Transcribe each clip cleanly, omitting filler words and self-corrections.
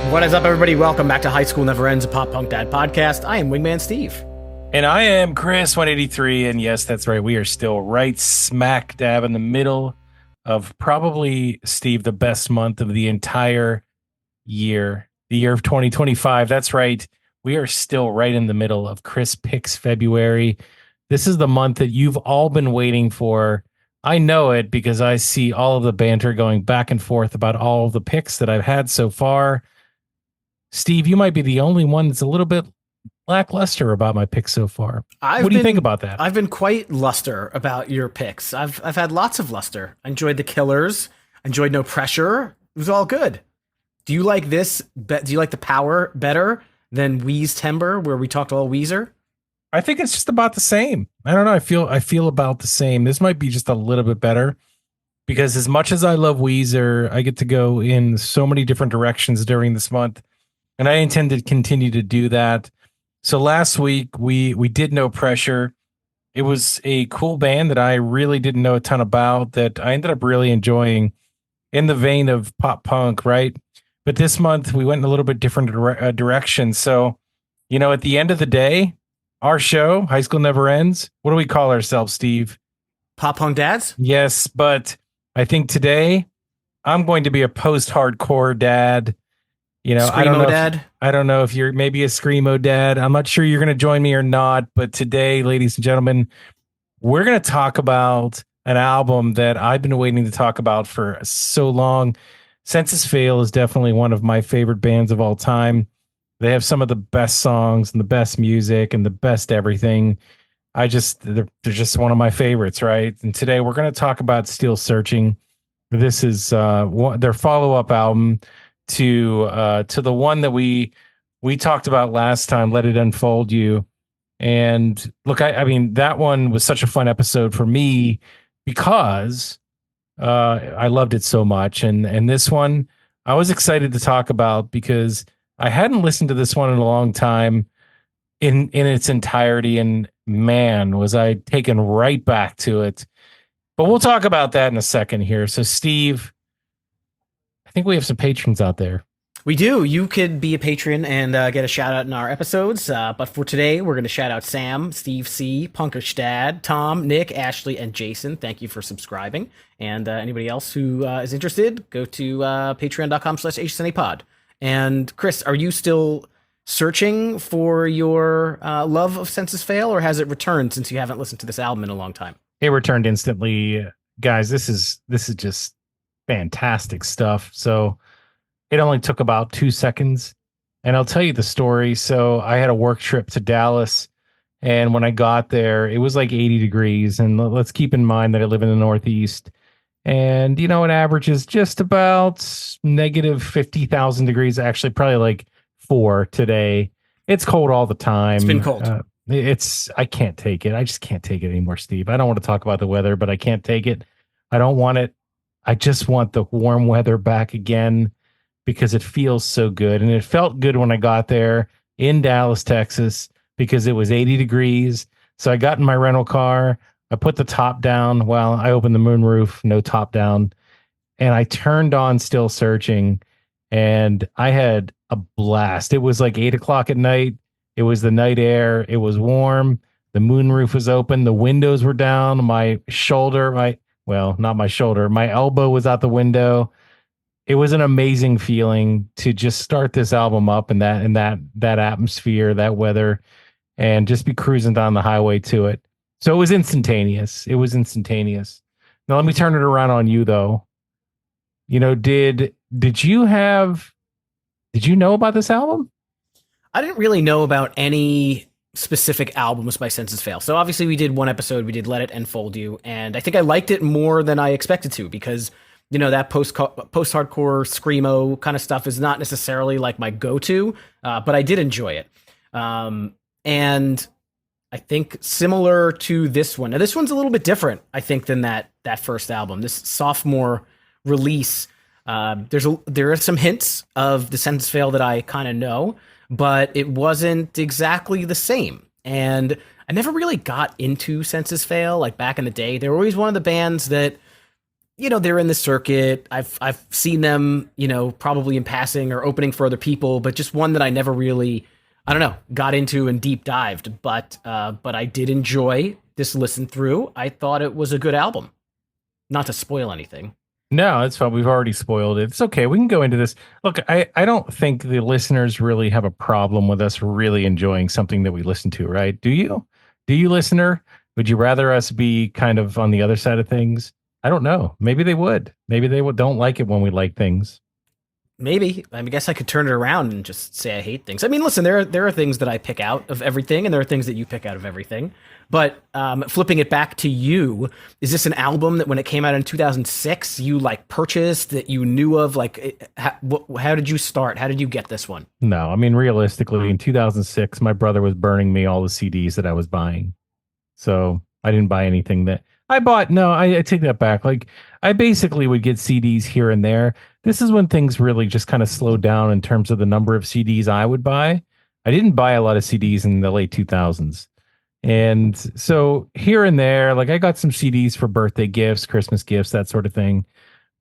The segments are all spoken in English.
What is up, everybody? Welcome back to High School Never Ends, a Pop Punk Dad podcast. I am Wingman Steve. And I am Chris 183. And yes, that's right. We are still right smack dab in the middle of probably, Steve, the best month of the entire year, the year of 2025. That's right. We are still right in the middle of Chris Picks February. This is the month that you've all been waiting for. I know it because I see all of the banter going back and forth about all of the picks that I've had so far. Steve, you might be the only one that's a little bit lackluster about my picks so far. What do you think about that? I've been quite luster about your picks. I've had lots of luster. I enjoyed The Killers. I enjoyed No Pressure. It was all good. Do you like this? Do you like The Power better than Weeze Timber, where we talked all Weezer? I think it's just about the same. I don't know. I feel about the same. This might be just a little bit better because as much as I love Weezer, I get to go in so many different directions during this month. And I intend to continue to do that. So last week we did No Pressure. It was a cool band that I really didn't know a ton about that I ended up really enjoying in the vein of pop punk, right? But this month we went in a little bit different direction. So, at the end of the day, our show, High School Never Ends, what do we call ourselves, Steve? Pop Punk Dads? Yes, but I think today I'm going to be a post-hardcore dad. I don't know if you're maybe a Screamo dad. I'm not sure you're going to join me or not. But today, ladies and gentlemen, we're going to talk about an album that I've been waiting to talk about for so long. Census Fail is definitely one of my favorite bands of all time. They have some of the best songs and the best music and the best everything. They're just one of my favorites, right? And today we're going to talk about Still Searching. This is their follow-up album to the one that we talked about last time, Let It Unfold You. And look, I mean, that one was such a fun episode for me because I loved it so much. And this one I was excited to talk about because I hadn't listened to this one in a long time in its entirety. And man, was I taken right back to it. But we'll talk about that in a second here. So Steve, I think we have some patrons out there. We do. You could be a patron and get a shout out in our episodes. But for today, we're going to shout out Sam, Steve C, Punkish Dad, Tom, Nick, Ashley, and Jason. Thank you for subscribing. And anybody else who is interested, go to patreon.com/HSNApod. And Chris, are you still searching for your love of Census Fail, or has it returned since you haven't listened to this album in a long time? It returned instantly. Guys, this is just fantastic stuff. So it only took about 2 seconds and I'll tell you the story. So I had a work trip to Dallas and when I got there, it was like 80 degrees. And let's keep in mind that I live in the Northeast and it averages just about negative 50,000 degrees, actually probably like 4 today. It's cold all the time. It's been cold. I can't take it. I just can't take it anymore, Steve. I don't want to talk about the weather, but I can't take it. I don't want it. I just want the warm weather back again because it feels so good. And it felt good when I got there in Dallas, Texas, because it was 80 degrees. So I got in my rental car. I put the top down. Well, I opened the moonroof, no top down. And I turned on Still Searching and I had a blast. It was like 8 o'clock at night. It was the night air. It was warm. The moonroof was open. The windows were down. My shoulder, well, not my shoulder. My elbow was out the window. It was an amazing feeling to just start this album up in that atmosphere, that weather, and just be cruising down the highway to it. So it was instantaneous. Now let me turn it around on you though. Did you know about this album? I didn't really know about any specific albums by Census Fail. So obviously we did one episode, we did Let It Unfold You, and I think I liked it more than I expected to because, that post-hardcore screamo kind of stuff is not necessarily like my go-to, but I did enjoy it. And I think similar to this one. Now this one's a little bit different, I think, than that first album. This sophomore release, there are some hints of the Census Fail that I kind of know, but it wasn't exactly the same. And I never really got into Census Fail like back in the day. They were always one of the bands that they're in the circuit. I've seen them, probably in passing or opening for other people, but just one that I never really, I don't know, got into and deep dived. But I did enjoy this listen through. I thought it was a good album. Not to spoil anything. No, it's fine. We've already spoiled it. It's okay. We can go into this. Look, I don't think the listeners really have a problem with us really enjoying something that we listen to, right? Do you? Do you, listener? Would you rather us be kind of on the other side of things? I don't know. Maybe they would. Maybe they don't like it when we like things. Maybe. Guess I could turn it around and just say I hate things. I mean, listen, there are things that I pick out of everything, and there are things that you pick out of everything. But flipping it back to you, is this an album that when it came out in 2006, you like purchased, that you knew of? Like, how did you start? How did you get this one? No, I mean, realistically, in 2006, my brother was burning me all the CDs that I was buying. So I didn't buy anything that I bought. No, I take that back. Like, I basically would get CDs here and there. This is when things really just kind of slowed down in terms of the number of CDs I would buy. I didn't buy a lot of CDs in the late 2000s. And so here and there, like I got some CDs for birthday gifts, Christmas gifts, that sort of thing.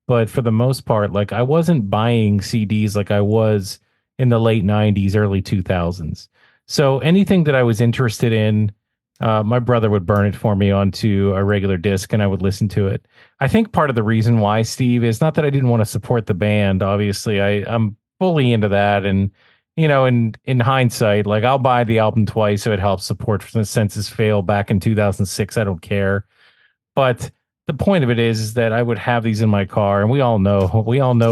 But for the most part, like I wasn't buying CDs like I was in the late 90s, early 2000s. So anything that I was interested in, my brother would burn it for me onto a regular disc and I would listen to it. I think part of the reason why, Steve, is not that I didn't want to support the band. Obviously, I'm fully into that. And, in hindsight, like I'll buy the album twice so it helps support Census Fail back in 2006. I don't care. But the point of it is that I would have these in my car, and we all know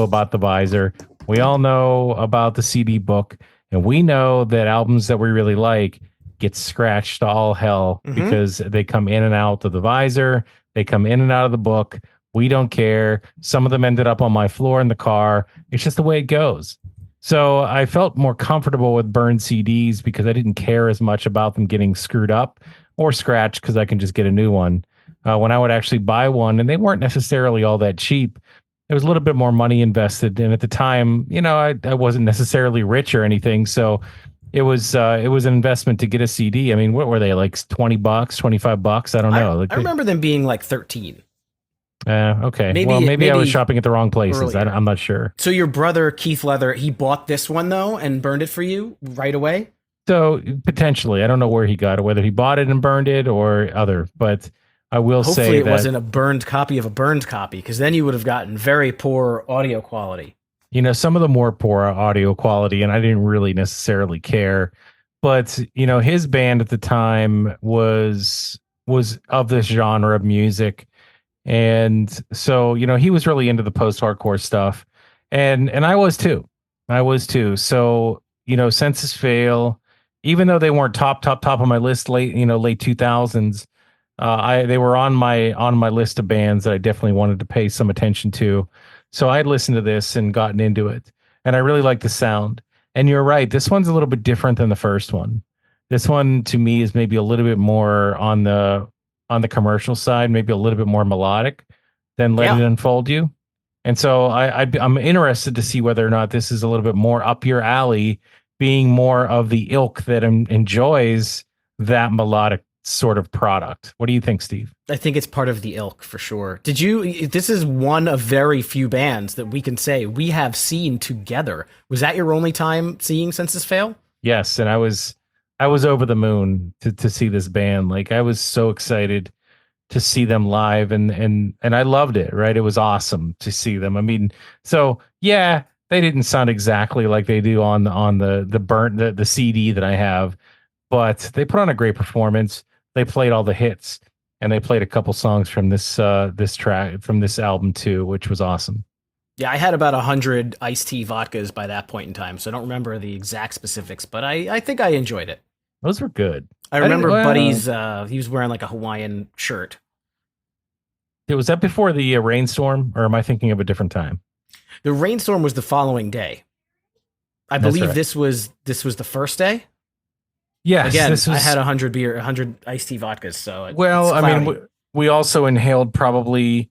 about the visor. We all know about the CD book, and we know that albums that we really like get scratched to all hell because they come in and out of the visor. They come in and out of the book. We don't care. Some of them ended up on my floor in the car. It's just the way it goes. So I felt more comfortable with burned CDs because I didn't care as much about them getting screwed up or scratched because I can just get a new one. When I would actually buy one, and they weren't necessarily all that cheap, there was a little bit more money invested. And at the time, I wasn't necessarily rich or anything. So it was an investment to get a CD. I mean, what were they, like $20, $25? I don't know. I remember them being like 13. Okay. Maybe I was shopping at the wrong places. I'm not sure. So your brother, Keith Leather, he bought this one though and burned it for you right away? So potentially, I don't know where he got it, whether he bought it and burned it or other, but I will say that hopefully it wasn't a burned copy of a burned copy, because then you would have gotten very poor audio quality. Some of the more poor audio quality, and I didn't really necessarily care. But, his band at the time was of this genre of music. And so, he was really into the post-hardcore stuff. And I was too. So, Census Fail, even though they weren't top of my list late 2000s, they were on my list of bands that I definitely wanted to pay some attention to. So I'd listened to this and gotten into it, and I really like the sound. And you're right, this one's a little bit different than the first one. This one to me is maybe a little bit more on the commercial side, maybe a little bit more melodic than Let It Unfold You. And so I'm interested to see whether or not this is a little bit more up your alley, being more of the ilk that enjoys that melodic sort of product. What do you think, Steve? I think it's part of the ilk for sure. This is one of very few bands that we can say we have seen together. Was that your only time seeing Census Fail? Yes. And I was over the moon to see this band. Like I was so excited to see them live and I loved it, right? It was awesome to see them. I mean, so yeah, they didn't sound exactly like they do on the CD that I have, but they put on a great performance. They played all the hits, and they played a couple songs from this track from this album too, which was awesome. Yeah, I had about 100 iced tea vodkas by that point in time, so I don't remember the exact specifics, but I think I enjoyed it. Those were good. I remember Buddy's, he was wearing like a Hawaiian shirt. Was that before the rainstorm, or am I thinking of a different time? The rainstorm was the following day. I believe this was the first day. Yes. Again, I had 100 iced tea vodkas. So we also inhaled probably,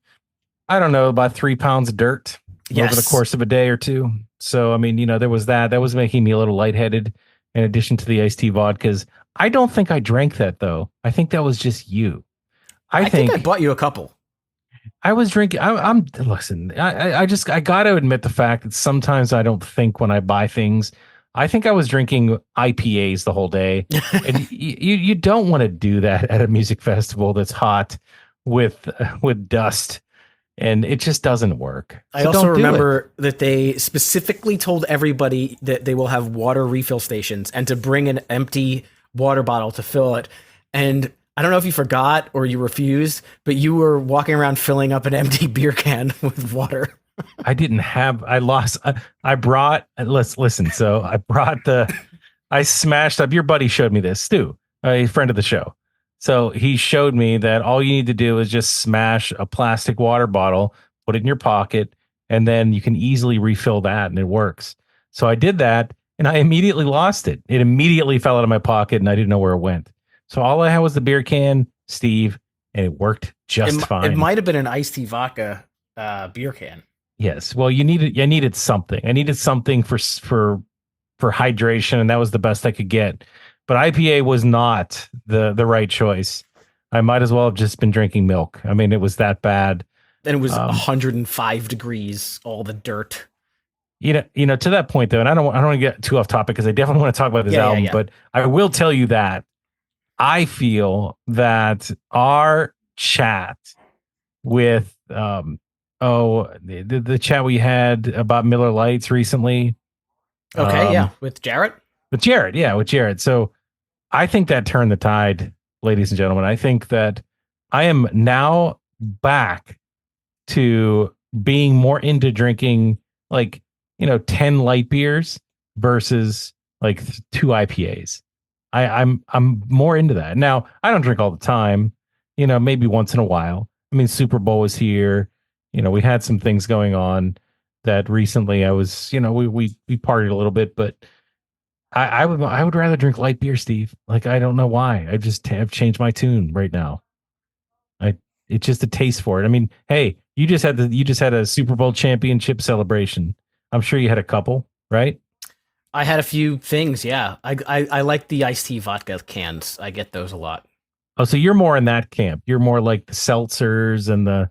I don't know, about 3 pounds of dirt over the course of a day or two. So, I mean, there was that was making me a little lightheaded in addition to the iced tea vodkas. I don't think I drank that though. I think that was just you. I think I bought you a couple. I was drinking. I'm listen. I got to admit the fact that sometimes I don't think when I buy things. I think I was drinking IPAs the whole day, and you don't want to do that at a music festival that's hot with dust, and it just doesn't work. I So also don't do it. remember that they specifically told everybody that they will have water refill stations and to bring an empty water bottle to fill it. And I don't know if you forgot or you refused, but you were walking around filling up an empty beer can with water. I didn't have. I lost. I brought. Let's listen. So I brought the. I smashed up. Your buddy showed me this, Stu, a friend of the show. So he showed me that all you need to do is just smash a plastic water bottle, put it in your pocket, and then you can easily refill that, and it works. So I did that, and I immediately lost it. It immediately fell out of my pocket, and I didn't know where it went. So all I had was the beer can, Steve, and it worked just fine. It might have been an iced tea vodka beer can. Yes. Well, you needed. I needed something. I needed something for hydration, and that was the best I could get. But IPA was not the right choice. I might as well have just been drinking milk. I mean, it was that bad. And it was 105 degrees, all the dirt. To that point though, and I don't want to get too off topic because I definitely want to talk about this album. Yeah. But I will tell you that I feel that our chat with the chat we had about Miller Lights recently. Okay, with Jarrett. With Jarrett. So I think that turned the tide, ladies and gentlemen. I think that I am now back to being more into drinking 10 light beers versus like 2 IPAs. I'm more into that. Now, I don't drink all the time, maybe once in a while. I mean, Super Bowl was here. We had some things going on that recently I was, we partied a little bit, but I would rather drink light beer, Steve. Like, I don't know why. I just have changed my tune right now. It's just a taste for it. I mean, hey, you just had a Super Bowl championship celebration. I'm sure you had a couple, right? I had a few things. Yeah, I like the iced tea vodka cans. I get those a lot. Oh, so you're more in that camp. You're more like the seltzers and the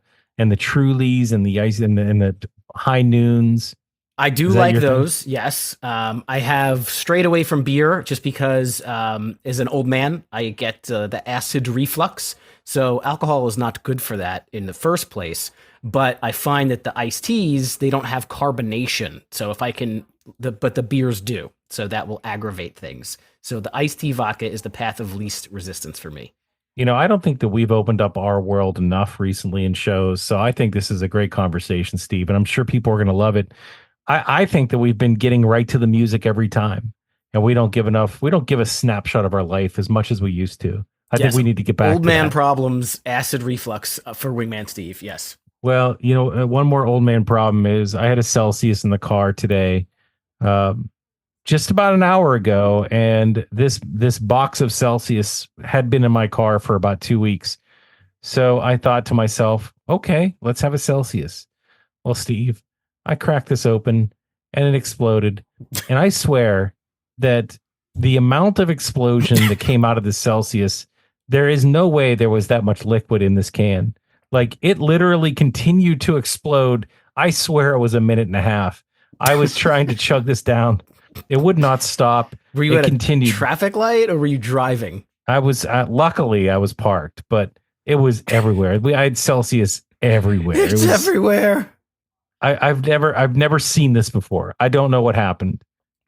Trulies and the ice and the high noons. I do like those. Thing? Yes. I have strayed away from beer just because, as an old man, I get the acid reflux. So alcohol is not good for that in the first place. But I find that the iced teas, they don't have carbonation. So if I can, but the beers do. So that will aggravate things. So the iced tea vodka is the path of least resistance for me. I don't think that we've opened up our world enough recently in shows. So I think this is a great conversation, Steve, and I'm sure people are going to love it. I think that we've been getting right to the music every time, and we don't give a snapshot of our life as much as we used to. I think we need to get back to old man that. Problems, acid reflux for Wingman Steve. Yes. Well, one more old man problem is I had a Celsius in the car today, just about an hour ago, and this box of Celsius had been in my car for about 2 weeks. So I thought to myself, okay, let's have a Celsius. Well, Steve, I cracked this open and it exploded. And I swear that the amount of explosion that came out of the Celsius, there is no way there was that much liquid in this can. Like, it literally continued to explode. I swear it was a minute and a half. I was trying to chug this down. It would not stop. Were you at a traffic light or were you driving? I was, luckily I was parked, but it was everywhere. I had Celsius everywhere. It's everywhere. I've never seen this before. I don't know what happened,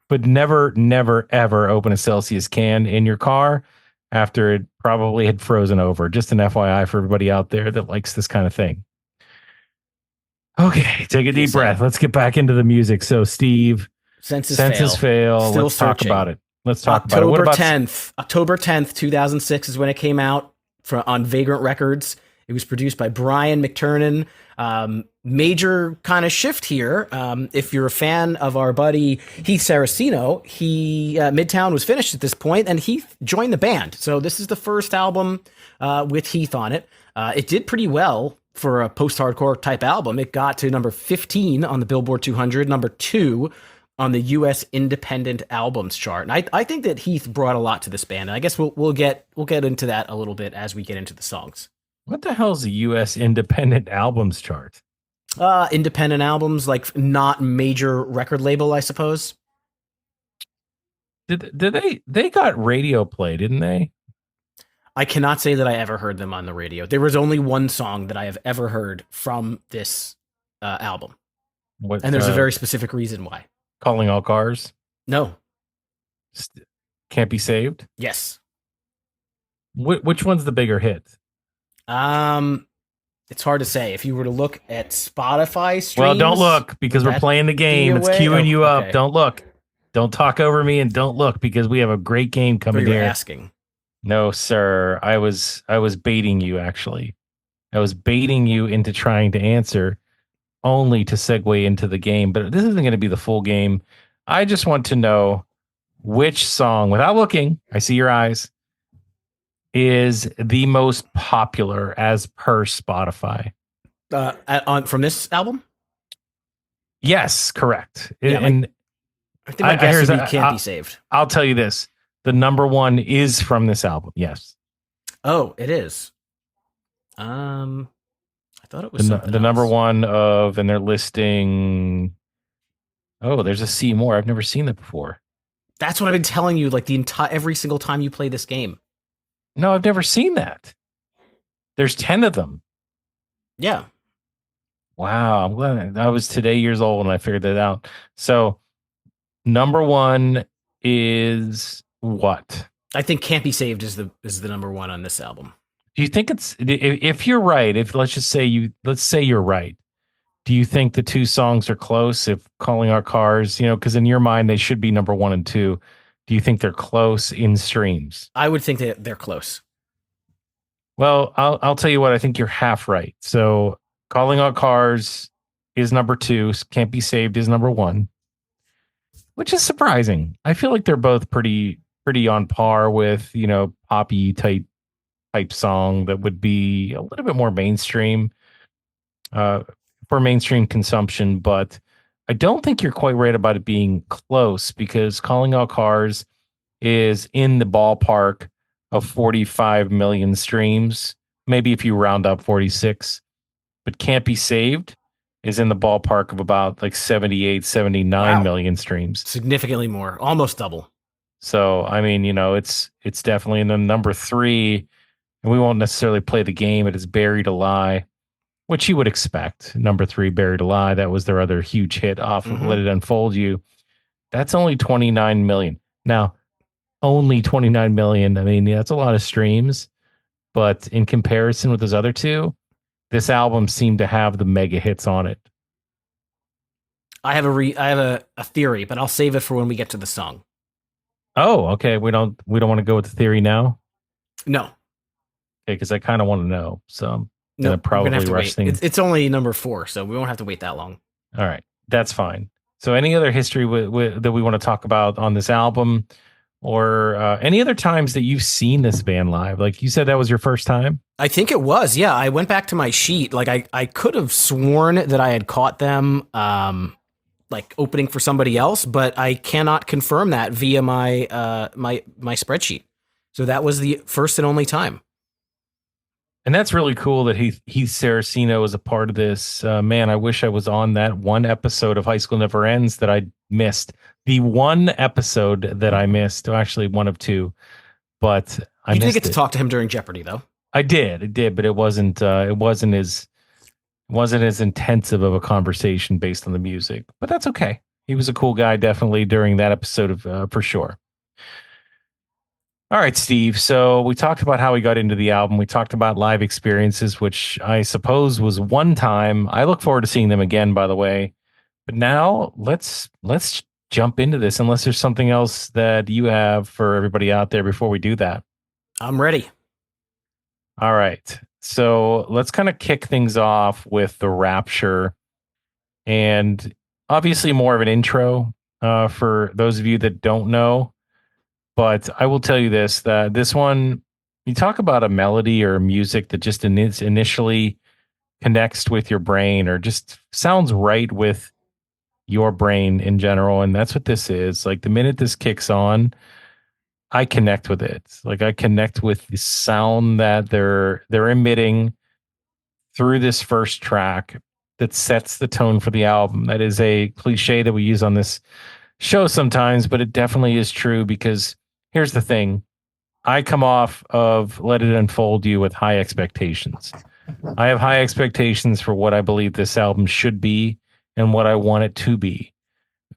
but never, ever open a Celsius can in your car after it probably had frozen over. Just an FYI for everybody out there that likes this kind of thing. Okay, take a deep breath. Let's get back into the music. So, Steve, Senses fail. Still Let's searching. talk about it. Let's talk about it. What about October 10th, 2006 is when it came out on Vagrant Records. It was produced by Brian McTernan. Major kind of shift here. If you're a fan of our buddy Heath Saraceno, Midtown was finished at this point, and Heath joined the band. So this is the first album with Heath on it. It did pretty well for a post-hardcore type album. It got to number 15 on the Billboard 200, number 2 on the U.S. Independent Albums chart. And I think that Heath brought a lot to this band. And I guess we'll get into that a little bit as we get into the songs. What the hell is the U.S. independent albums chart? Independent albums, like not major record label, I suppose. Did they got radio play, didn't they? I cannot say that I ever heard them on the radio. There was only one song that I have ever heard from this album, What and there's a very specific reason why. Calling All Cars? No. Can't Be Saved? Yes. Which one's the bigger hit? It's hard to say. If you were to look at Spotify streams, well, don't look because we're playing the game. It's queuing you up. Okay. Don't look. Don't talk over me and don't look because we have a great game coming here. Asking. No, sir. I was baiting you, actually. I was baiting you into trying to answer only to segue into the game. But this isn't going to be the full game. I just want to know which song, without looking, I see your eyes, is the most popular as per Spotify. From this album? Yes, correct. Yeah, and I think my guess would be Can't Be Saved. I'll tell you this. The number one is from this album. Yes. Oh, it is. I thought it was the number one of, and they're listing. Oh, there's a See More. I've never seen that before. That's what I've been telling you, like every single time you play this game. No, I've never seen that. There's 10 of them. Yeah. Wow. I'm glad I was today years old when I figured that out. So number one is what? I think Can't Be Saved is the number one on this album. Do you think it's, if you're right, if let's say you're right, do you think the two songs are close? If Calling Our Cars, because in your mind they should be number one and two. Do you think they're close in streams? I would think that they're close. Well, I'll tell you what, I think you're half right. So Calling Our Cars is number two. Can't Be Saved is number one, which is surprising. I feel like they're both pretty on par with, poppy type song that would be a little bit more mainstream for mainstream consumption. But I don't think you're quite right about it being close because Calling All Cars is in the ballpark of 45 million streams. Maybe if you round up 46, but Can't Be Saved is in the ballpark of about like 78, 79 million streams. Significantly more, almost double. So, I mean, it's definitely in the number three, and we won't necessarily play the game. It is Buried Alive, which you would expect. Number three, Buried Alive. That was their other huge hit off of Let It Unfold You. That's only 29 million. Now, only 29 million. I mean, that's a lot of streams, but in comparison with those other two, this album seemed to have the mega hits on it. I have a theory, but I'll save it for when we get to the song. Oh, okay. We don't want to go with the theory now? No. Okay, because I kind of want to know. So I'm probably have to rush wait. things. It's only number 4, so we won't have to wait that long. All right. That's fine. So any other history that we want to talk about on this album, or any other times that you've seen this band live? Like you said, that was your first time? I think it was. Yeah, I went back to my sheet. Like I could have sworn that I had caught them like opening for somebody else, but I cannot confirm that via my my spreadsheet. So that was the first and only time. And that's really cool that Heath Saraceno is a part of this. Man, I wish I was on that one episode of High School Never Ends that I missed. The one episode that I missed, actually one of two, but I did get to talk to him during Jeopardy, though. I did, but it wasn't as intensive of a conversation based on the music. But that's okay. He was a cool guy, definitely during that episode of for sure. All right, Steve. So we talked about how we got into the album. We talked about live experiences, which I suppose was one time. I look forward to seeing them again, by the way. But now let's jump into this, unless there's something else that you have for everybody out there before we do that. I'm ready. All right. So let's kind of kick things off with The Rapture, and obviously more of an intro for those of you that don't know. But I will tell you this, that this one, you talk about a melody or music that just initially connects with your brain or just sounds right with your brain in general. And that's what this is. Like the minute this kicks on, I connect with it. Like I connect with the sound that they're emitting. through this first track that sets the tone for the album. That is a cliche that we use on this show sometimes, but it definitely is true because here's the thing. I come off of Let It Unfold You with high expectations. I have high expectations for what I believe this album should be and what I want it to be.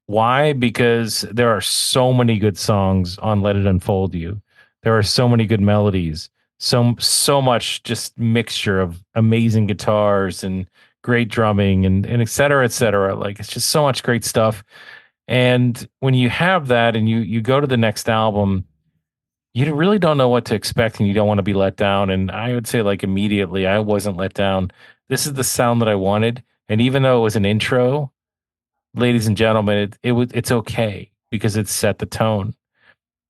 Why? Because there are so many good songs on Let It Unfold You. There are so many good melodies, so much just mixture of amazing guitars and great drumming and et cetera, et cetera. Like it's just so much great stuff. And when you have that and you go to the next album, you really don't know what to expect and you don't want to be let down. And I would say like immediately I wasn't let down. This is the sound that I wanted. And even though it was an intro, ladies and gentlemen, it's okay because it set the tone.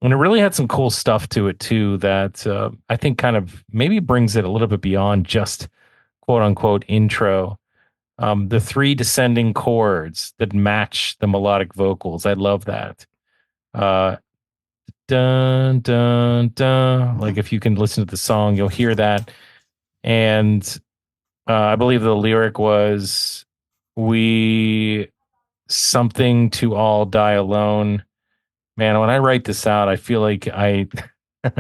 And it really had some cool stuff to it too that I think kind of maybe brings it a little bit beyond just quote unquote intro. The three descending chords that match the melodic vocals. I love that. Dun, dun, dun. Like if you can listen to the song, you'll hear that. And I believe the lyric was, we something to all die alone. Man, when I write this out, I feel like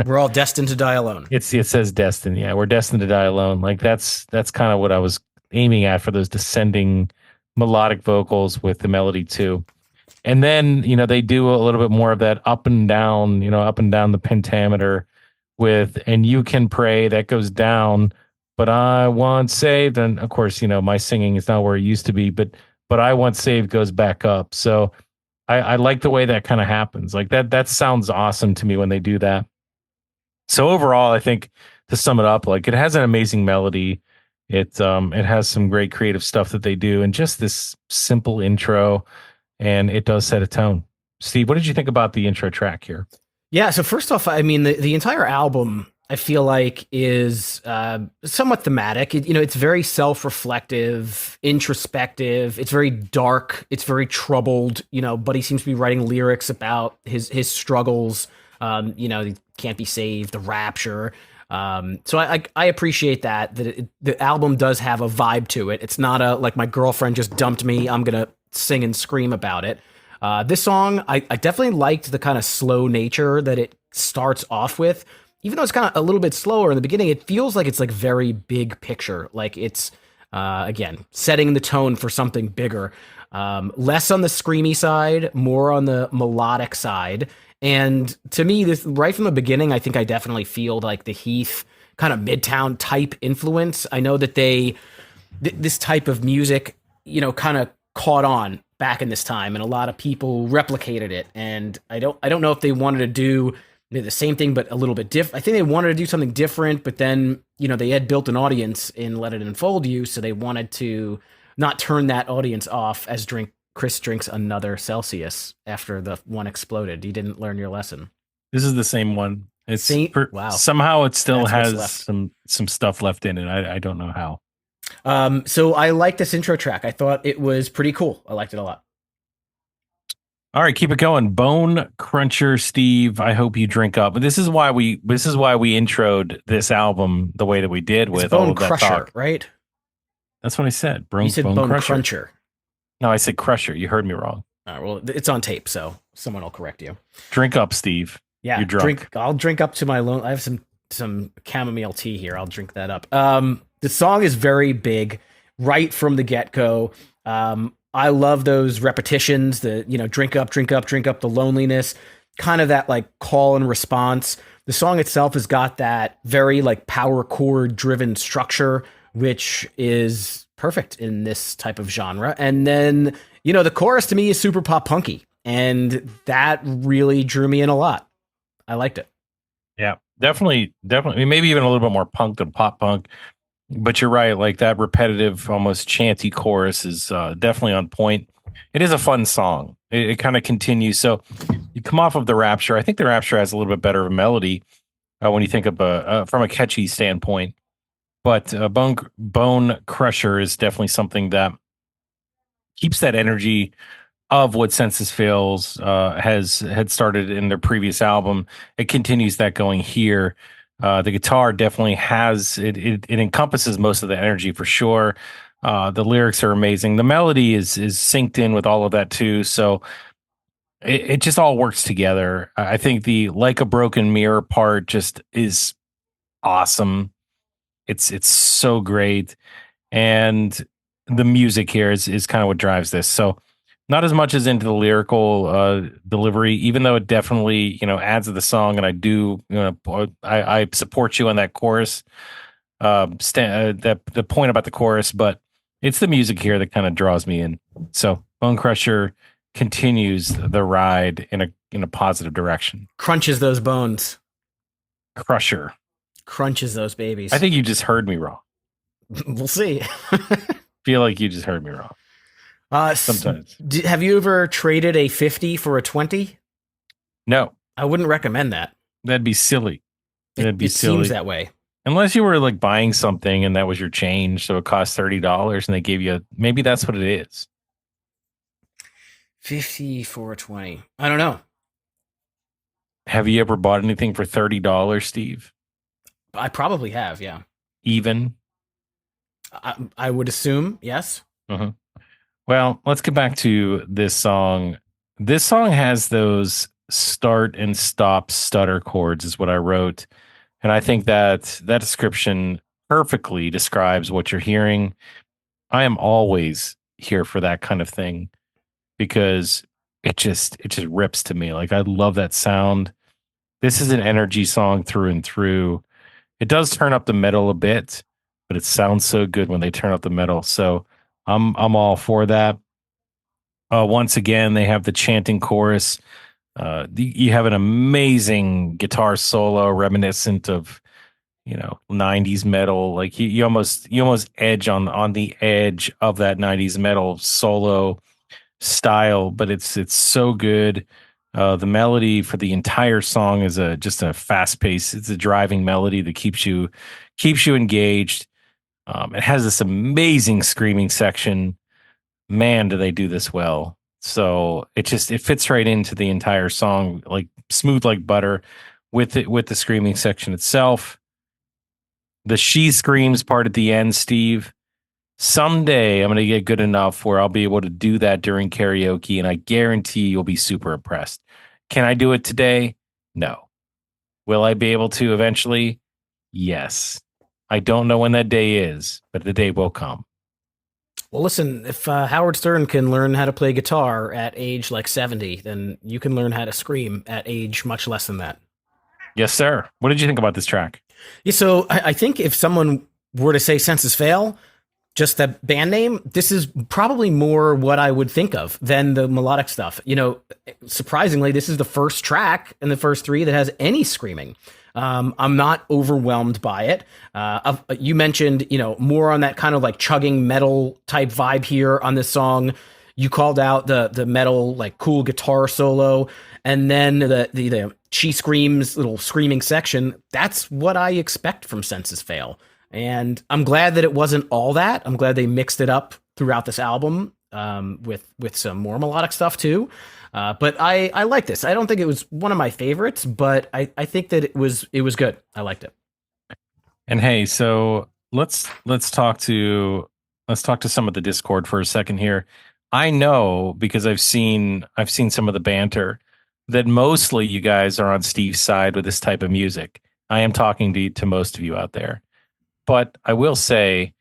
we're all destined to die alone. It says destined. Yeah, we're destined to die alone. Like that's kind of what I was aiming at for those descending melodic vocals with the melody too. And then, they do a little bit more of that up and down the pentameter with, and you can pray that goes down, but I want saved. And of course, my singing is not where it used to be, but I want saved goes back up. So I like the way that kind of happens. Like that sounds awesome to me when they do that. So overall, I think to sum it up, like it has an amazing melody. It has some great creative stuff that they do, and just this simple intro. And it does set a tone. Steve, what did you think about the intro track here? Yeah, so first off, I mean, the entire album, I feel like, is somewhat thematic. It's very self-reflective, introspective. It's very dark. It's very troubled. Buddy seems to be writing lyrics about his struggles. He can't be saved, the rapture. So I appreciate that the album does have a vibe to it. It's not like my girlfriend just dumped me, I'm gonna sing and scream about it. This song, I definitely liked the kind of slow nature that it starts off with. Even though it's kind of a little bit slower in the beginning, it feels like it's like very big picture. Like it's, again, setting the tone for something bigger. Less on the screamy side, more on the melodic side. And to me, this right from the beginning, I think I definitely feel like the Heath kind of Midtown type influence. I know that this type of music, kind of caught on back in this time, and a lot of people replicated it. And I don't know if they wanted to do the same thing but a little bit different. I think they wanted to do something different, but then they had built an audience in Let It Unfold You, so they wanted to not turn that audience off as Chris drinks another Celsius after the one exploded. You didn't learn your lesson. This is the same one. It's wow. Somehow it still has some stuff left in it. I don't know how. So I like this intro track. I thought it was pretty cool. I liked it a lot. All right, keep it going. Bone Cruncher Steve, I hope you drink up. This is why we introed this album the way that we did with Bone all of that Crusher, talk. Right? That's what I said. You said Bone Cruncher. No, I said Crusher. You heard me wrong. All right, well, it's on tape, so someone will correct you. Drink up, Steve. Yeah, you're drunk. I'll drink up to my loan. I have some chamomile tea here. I'll drink that up. The song is very big right from the get-go. I love those repetitions, the, drink up, drink up, drink up, the loneliness, kind of that like call and response. The song itself has got that very like power chord driven structure, which is perfect in this type of genre. And then, the chorus to me is super pop punky, and that really drew me in a lot. I liked it. Yeah, definitely. Maybe even a little bit more punk than pop punk. But you're right, like that repetitive, almost chanty chorus is definitely on point. It is a fun song. It kind of continues. So you come off of the Rapture. I think the Rapture has a little bit better of a melody when you think of from a catchy standpoint. But Bone Crusher is definitely something that keeps that energy of what Census Fails had started in their previous album. It continues that going here. The guitar definitely has it encompasses most of the energy for sure. The lyrics are amazing. The melody is synced in with all of that too. So it just all works together. I think the like a broken mirror part just is awesome. It's so great, and the music here is kind of what drives this. So not as much as into the lyrical delivery, even though it definitely adds to the song, and I do I support you on that chorus, that the point about the chorus, but it's the music here that kind of draws me in. So Bone Crusher continues the ride in a positive direction. Crunches those bones. Crusher crunches those babies. I think you just heard me wrong. We'll see. Feel like you just heard me wrong. Sometimes. Have you ever traded a 50 for a 20? No. I wouldn't recommend that. That'd be silly. It seems that way. Unless you were like buying something and that was your change, so it cost $30 and they gave you maybe that's what it is. 50 for a 20. I don't know. Have you ever bought anything for $30, Steve? I probably have, yeah. Even? I would assume, yes. Uh-huh. Well, let's get back to this song. This song has those start and stop stutter chords is what I wrote. And I think that description perfectly describes what you're hearing. I am always here for that kind of thing because it just rips to me. Like I love that sound. This is an energy song through and through. It does turn up the metal a bit, but it sounds so good when they turn up the metal. So I'm all for that. Once again, they have the chanting chorus. You have an amazing guitar solo reminiscent of 90s metal. Like you almost edge on the edge of that 90s metal solo style, but it's so good. The melody for the entire song is just a fast pace. It's a driving melody that keeps you engaged. It has this amazing screaming section. Man, do they do this well. So it fits right into the entire song, like smooth like butter with the screaming section itself. The she screams part at the end, Steve. Someday I'm going to get good enough where I'll be able to do that during karaoke, and I guarantee you'll be super impressed. Can I do it today? No. Will I be able to eventually? Yes. I don't know when that day is, but the day will come. Well, listen, if Howard Stern can learn how to play guitar at age like 70, then you can learn how to scream at age much less than that. Yes, sir. What did you think about this track? Yeah, so I think if someone were to say Senses Fail, just that band name, this is probably more what I would think of than the melodic stuff. Surprisingly, this is the first track in the first three that has any screaming. I'm not overwhelmed by it. You mentioned, more on that kind of like chugging metal type vibe here on this song. You called out the metal, like cool guitar solo, and then the she screams little screaming section. That's what I expect from Senses Fail. And I'm glad that it wasn't all that. I'm glad they mixed it up throughout this album with some more melodic stuff too. But I like this. I don't think it was one of my favorites, but I think that it was good. I liked it. And hey, so let's talk to some of the Discord for a second here. I know because I've seen some of the banter that mostly you guys are on Steve's side with this type of music. I am talking to most of you out there. But I will say,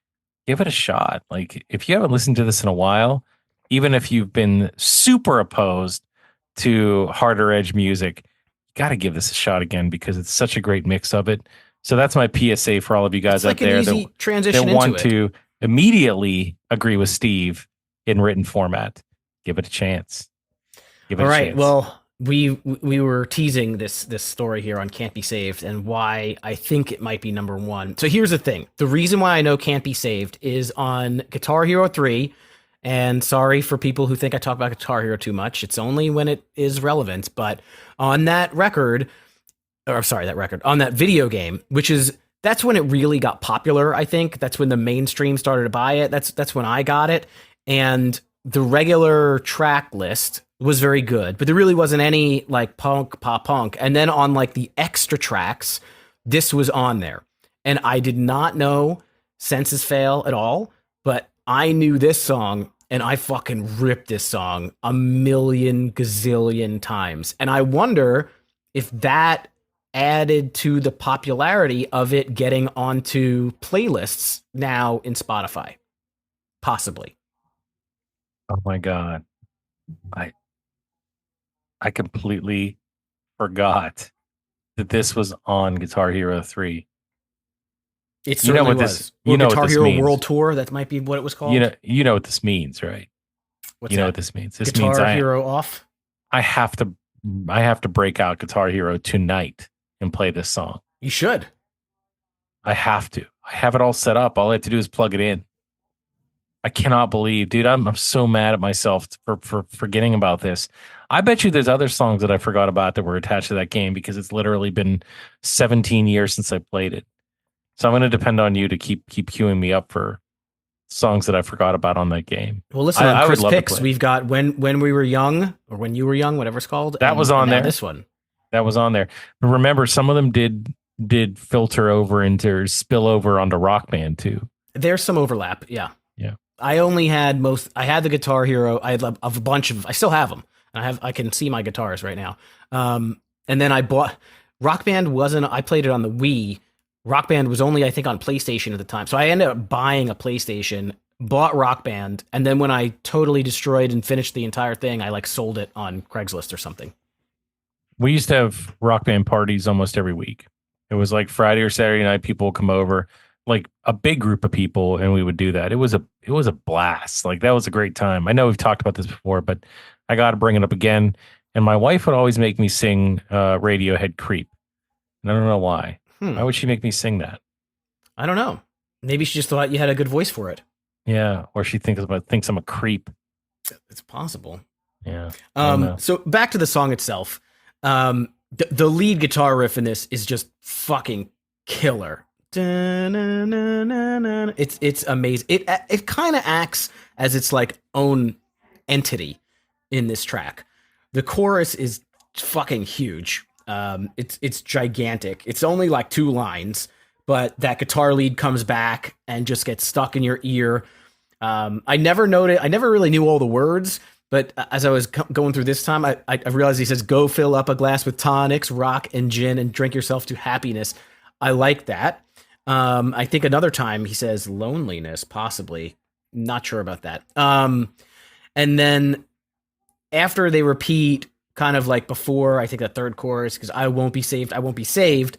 give it a shot. Like, if you haven't listened to this in a while, even if you've been super opposed to harder edge music, you got to give this a shot again because it's such a great mix of it. So that's my PSA for all of you guys out there that want to immediately agree with Steve in written format. Give it a chance. All right. Well, we were teasing this story here on Can't Be Saved and why I think it might be number one. So here's the thing. The reason why I know Can't Be Saved is on Guitar Hero 3. And sorry for people who think I talk about Guitar Hero too much. It's only when it is relevant. But on that record, on that video game, that's when it really got popular, I think. That's when the mainstream started to buy it. That's when I got it. And the regular track list was very good, but there really wasn't any like pop punk. And then on like the extra tracks, this was on there. And I did not know Senses Fail at all, but I knew this song and I fucking ripped this song a million gazillion times. And I wonder if that added to the popularity of it getting onto playlists now in Spotify. Possibly. Oh my God. I completely forgot that this was on Guitar Hero 3. It certainly was. Or Guitar Hero means. World Tour, that might be what it was called. You know what this means, right? What's that? What this means. This Guitar means Hero off. I have to break out Guitar Hero tonight and play this song. You should. I have to. I have it all set up. All I have to do is plug it in. I cannot believe, dude, I'm so mad at myself for forgetting about this. I bet you there's other songs that I forgot about that were attached to that game because it's literally been 17 years since I played it. So I'm going to depend on you to keep queuing me up for songs that I forgot about on that game. Well, listen, on Chris Picks, we've got when we were young, or when you were young, whatever it's called. That was on there. This one. That was on there. But remember, some of them did filter over into spill over onto Rock Band too. There's some overlap. Yeah. Yeah. I had the Guitar Hero. I had a bunch of, I still have them. I can see my guitars right now. And then I bought Rock Band I played it on the Wii. Rock Band was only, I think, on PlayStation at the time. So I ended up buying a PlayStation, bought Rock Band, and then when I totally destroyed and finished the entire thing, I sold it on Craigslist or something. We used to have Rock Band parties almost every week. It was like Friday or Saturday night, people would come over, like a big group of people, and we would do that. It was a blast. Like, that was a great time. I know we've talked about this before, but I got to bring it up again. And my wife would always make me sing Radiohead Creep. And I don't know why. Why would she make me sing that? I don't know. Maybe she just thought you had a good voice for it. Yeah, or she thinks I'm a creep. It's possible. Yeah. So back to the song itself. The lead guitar riff in this is just fucking killer. It's amazing. It kind of acts as its own entity in this track. The chorus is fucking huge. It's gigantic. It's only 2 lines, but that guitar lead comes back and just gets stuck in your ear. I never really knew all the words, but as I was going through this time, I realized he says, "Go fill up a glass with tonics, rock and gin, and drink yourself to happiness." I like that. I think another time he says loneliness, possibly. Not sure about that. And then after they repeat kind of before, I think the third chorus, because I won't be saved, I won't be saved.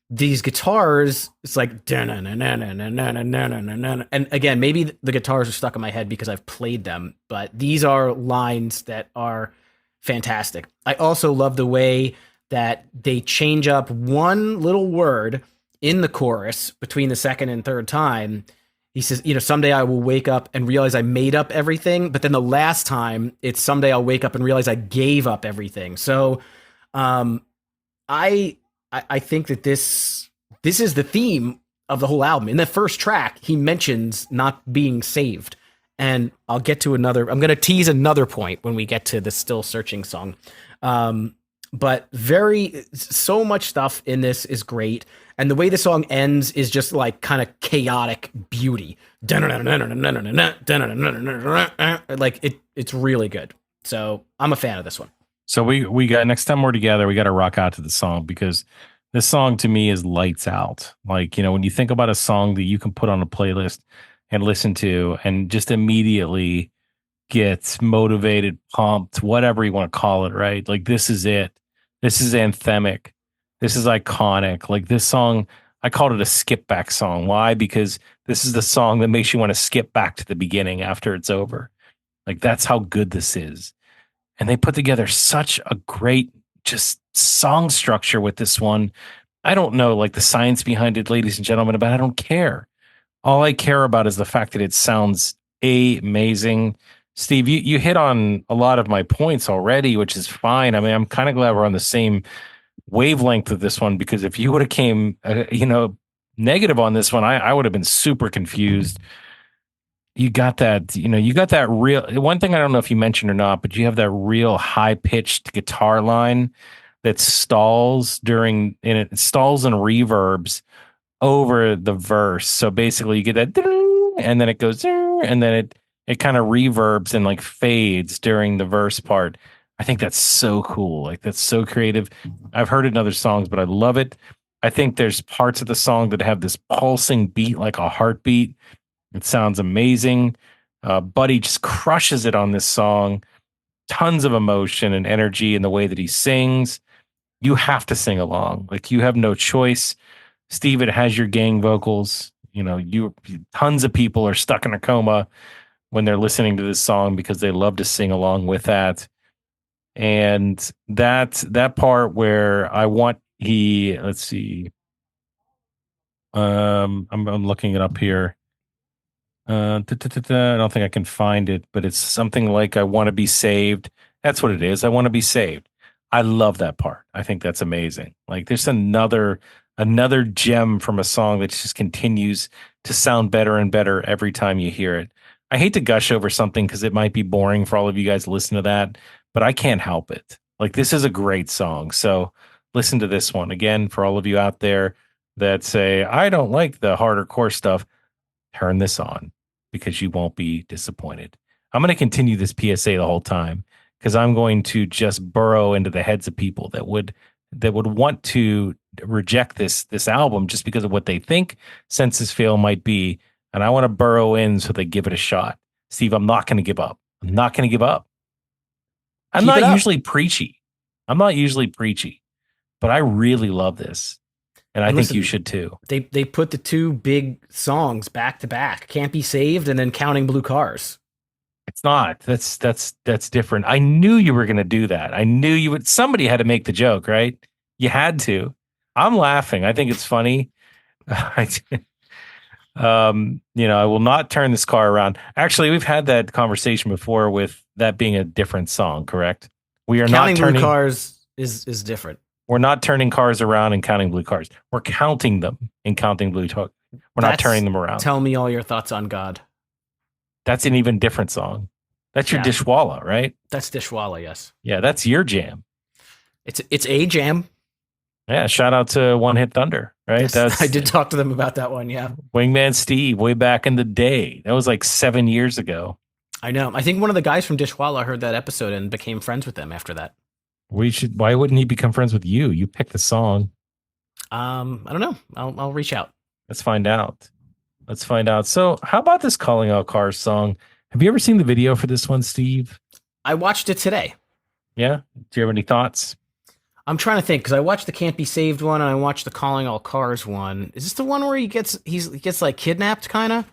These guitars, it's and again, maybe the guitars are stuck in my head because I've played them, but these are lines that are fantastic. I also love the way that they change up one little word in the chorus between the second and third time. He says, someday I will wake up and realize I made up everything. But then the last time, it's someday I'll wake up and realize I gave up everything. So I think that this is the theme of the whole album. In the first track, he mentions not being saved. And I'll get to I'm going to tease another point when we get to the Still Searching song. But so much stuff in this is great. And the way the song ends is just kind of chaotic beauty. It's really good. So I'm a fan of this one. So we got, next time we're together, we got to rock out to the song, because this song to me is lights out. When you think about a song that you can put on a playlist and listen to and just immediately get motivated, pumped, whatever you want to call it, right? This is it. This is anthemic. This is iconic. This song, I called it a skip back song. Why? Because this is the song that makes you want to skip back to the beginning after it's over. That's how good this is. And they put together such a great just song structure with this one. I don't know the science behind it, ladies and gentlemen, but I don't care. All I care about is the fact that it sounds amazing. Steve, you hit on a lot of my points already, which is fine. I mean, I'm kind of glad we're on the same wavelength of this one, because if you would have came, negative on this one, I would have been super confused. You got that, you got that real, one thing I don't know if you mentioned or not, but you have that real high pitched guitar line that stalls during, and it stalls and reverbs over the verse. So basically you get that and then it goes and then it kind of reverbs and like fades during the verse part. I think that's so cool. Like that's so creative. I've heard it in other songs, but I love it. I think there's parts of the song that have this pulsing beat like a heartbeat. It sounds amazing. Buddy just crushes it on this song. Tons of emotion and energy in the way that he sings. You have to sing along. Like you have no choice. Steve, it has your gang vocals. You know, tons of people are stuck in a coma when they're listening to this song because they love to sing along with that. And that part where let's see. I'm looking it up here. I don't think I can find it, but it's something like I want to be saved. That's what it is. I want to be saved. I love that part. I think that's amazing. Like there's another gem from a song that just continues to sound better and better every time you hear it. I hate to gush over something because it might be boring for all of you guys to listen to that, but I can't help it. Like this is a great song. So listen to this one again for all of you out there that say, I don't like the harder core stuff. Turn this on because you won't be disappointed. I'm going to continue this PSA the whole time because I'm going to just burrow into the heads of people that would want to reject this album just because of what they think Senses Fail might be. And I want to burrow in so they give it a shot. Steve, I'm not going to give up. I'm not going to give up. I'm not usually preachy. But I really love this. And I think you should too. They put the two big songs back to back. Can't Be Saved and then Counting Blue Cars. It's not. That's different. I knew you were going to do that. I knew you would. Somebody had to make the joke, right? You had to. I'm laughing. I think it's funny. I will not turn this car around. Actually, we've had that conversation before with that being a different song, correct? We are Counting not turning Blue Cars is different. We're not turning cars around and counting blue cars. We're counting them and counting blue cars. We're not turning them around. Tell Me All Your Thoughts on God. That's an even different song. That's your Dishwalla, right? That's Dishwalla, yes. Yeah, that's your jam. It's a jam. Yeah, shout out to One Hit Thunder, right? Yes, I did talk to them about that one, yeah. Wingman Steve, way back in the day. That was like 7 years ago. I know. I think one of the guys from Dishwalla heard that episode and became friends with them after that. Why wouldn't he become friends with you? You picked the song. I don't know. I'll reach out. Let's find out. So how about this Calling All Cars song? Have you ever seen the video for this one, Steve? I watched it today. Yeah? Do you have any thoughts? I'm trying to think because I watched the Can't Be Saved one and I watched the Calling All Cars one. Is this the one where he gets like kidnapped kind of?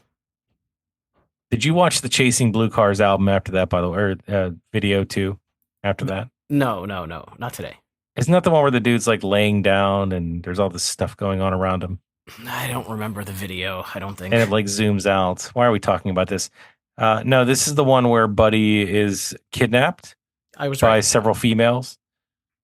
Did you watch the Chasing Blue Cars album after that, by the way, or video too after that? No, not today. Isn't that the one where the dude's like laying down and there's all this stuff going on around him? I don't remember the video. I don't think. And it like zooms out. Why are we talking about this? No, this is the one where Buddy is kidnapped by several females,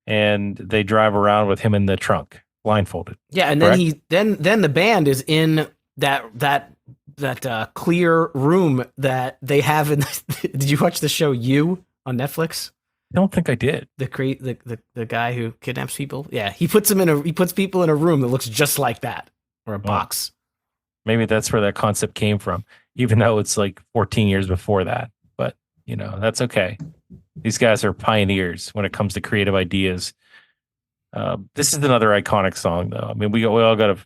and they drive around with him in the trunk, blindfolded. Yeah, and correct? then the band is in that clear room that they have in. Did you watch the show You on Netflix? I don't think I did. The guy who kidnaps people. Yeah, he puts people in a room that looks just like that, or a box. Maybe that's where that concept came from, even though it's like 14 years before that. But that's okay. These guys are pioneers when it comes to creative ideas. This is another iconic song, though. I mean, we all got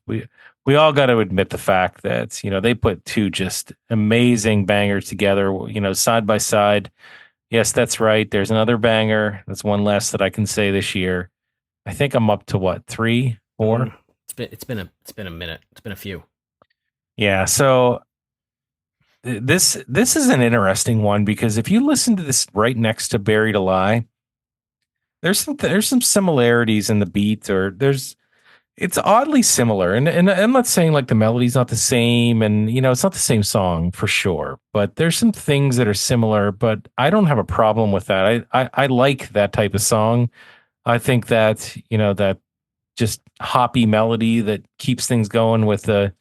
to admit the fact that they put two just amazing bangers together. Side by side. Yes, that's right. There's another banger. That's one less that I can say this year. I think I'm up to what, 3, 4? It's been a minute. It's been a few. Yeah. So this is an interesting one because if you listen to this right next to Buried Alive, there's some similarities in the beat, or it's oddly similar. And I'm not saying like the melody's not the same, and it's not the same song for sure, but there's some things that are similar, but I don't have a problem with that. I like that type of song. I think that, that just hoppy melody that keeps things going with the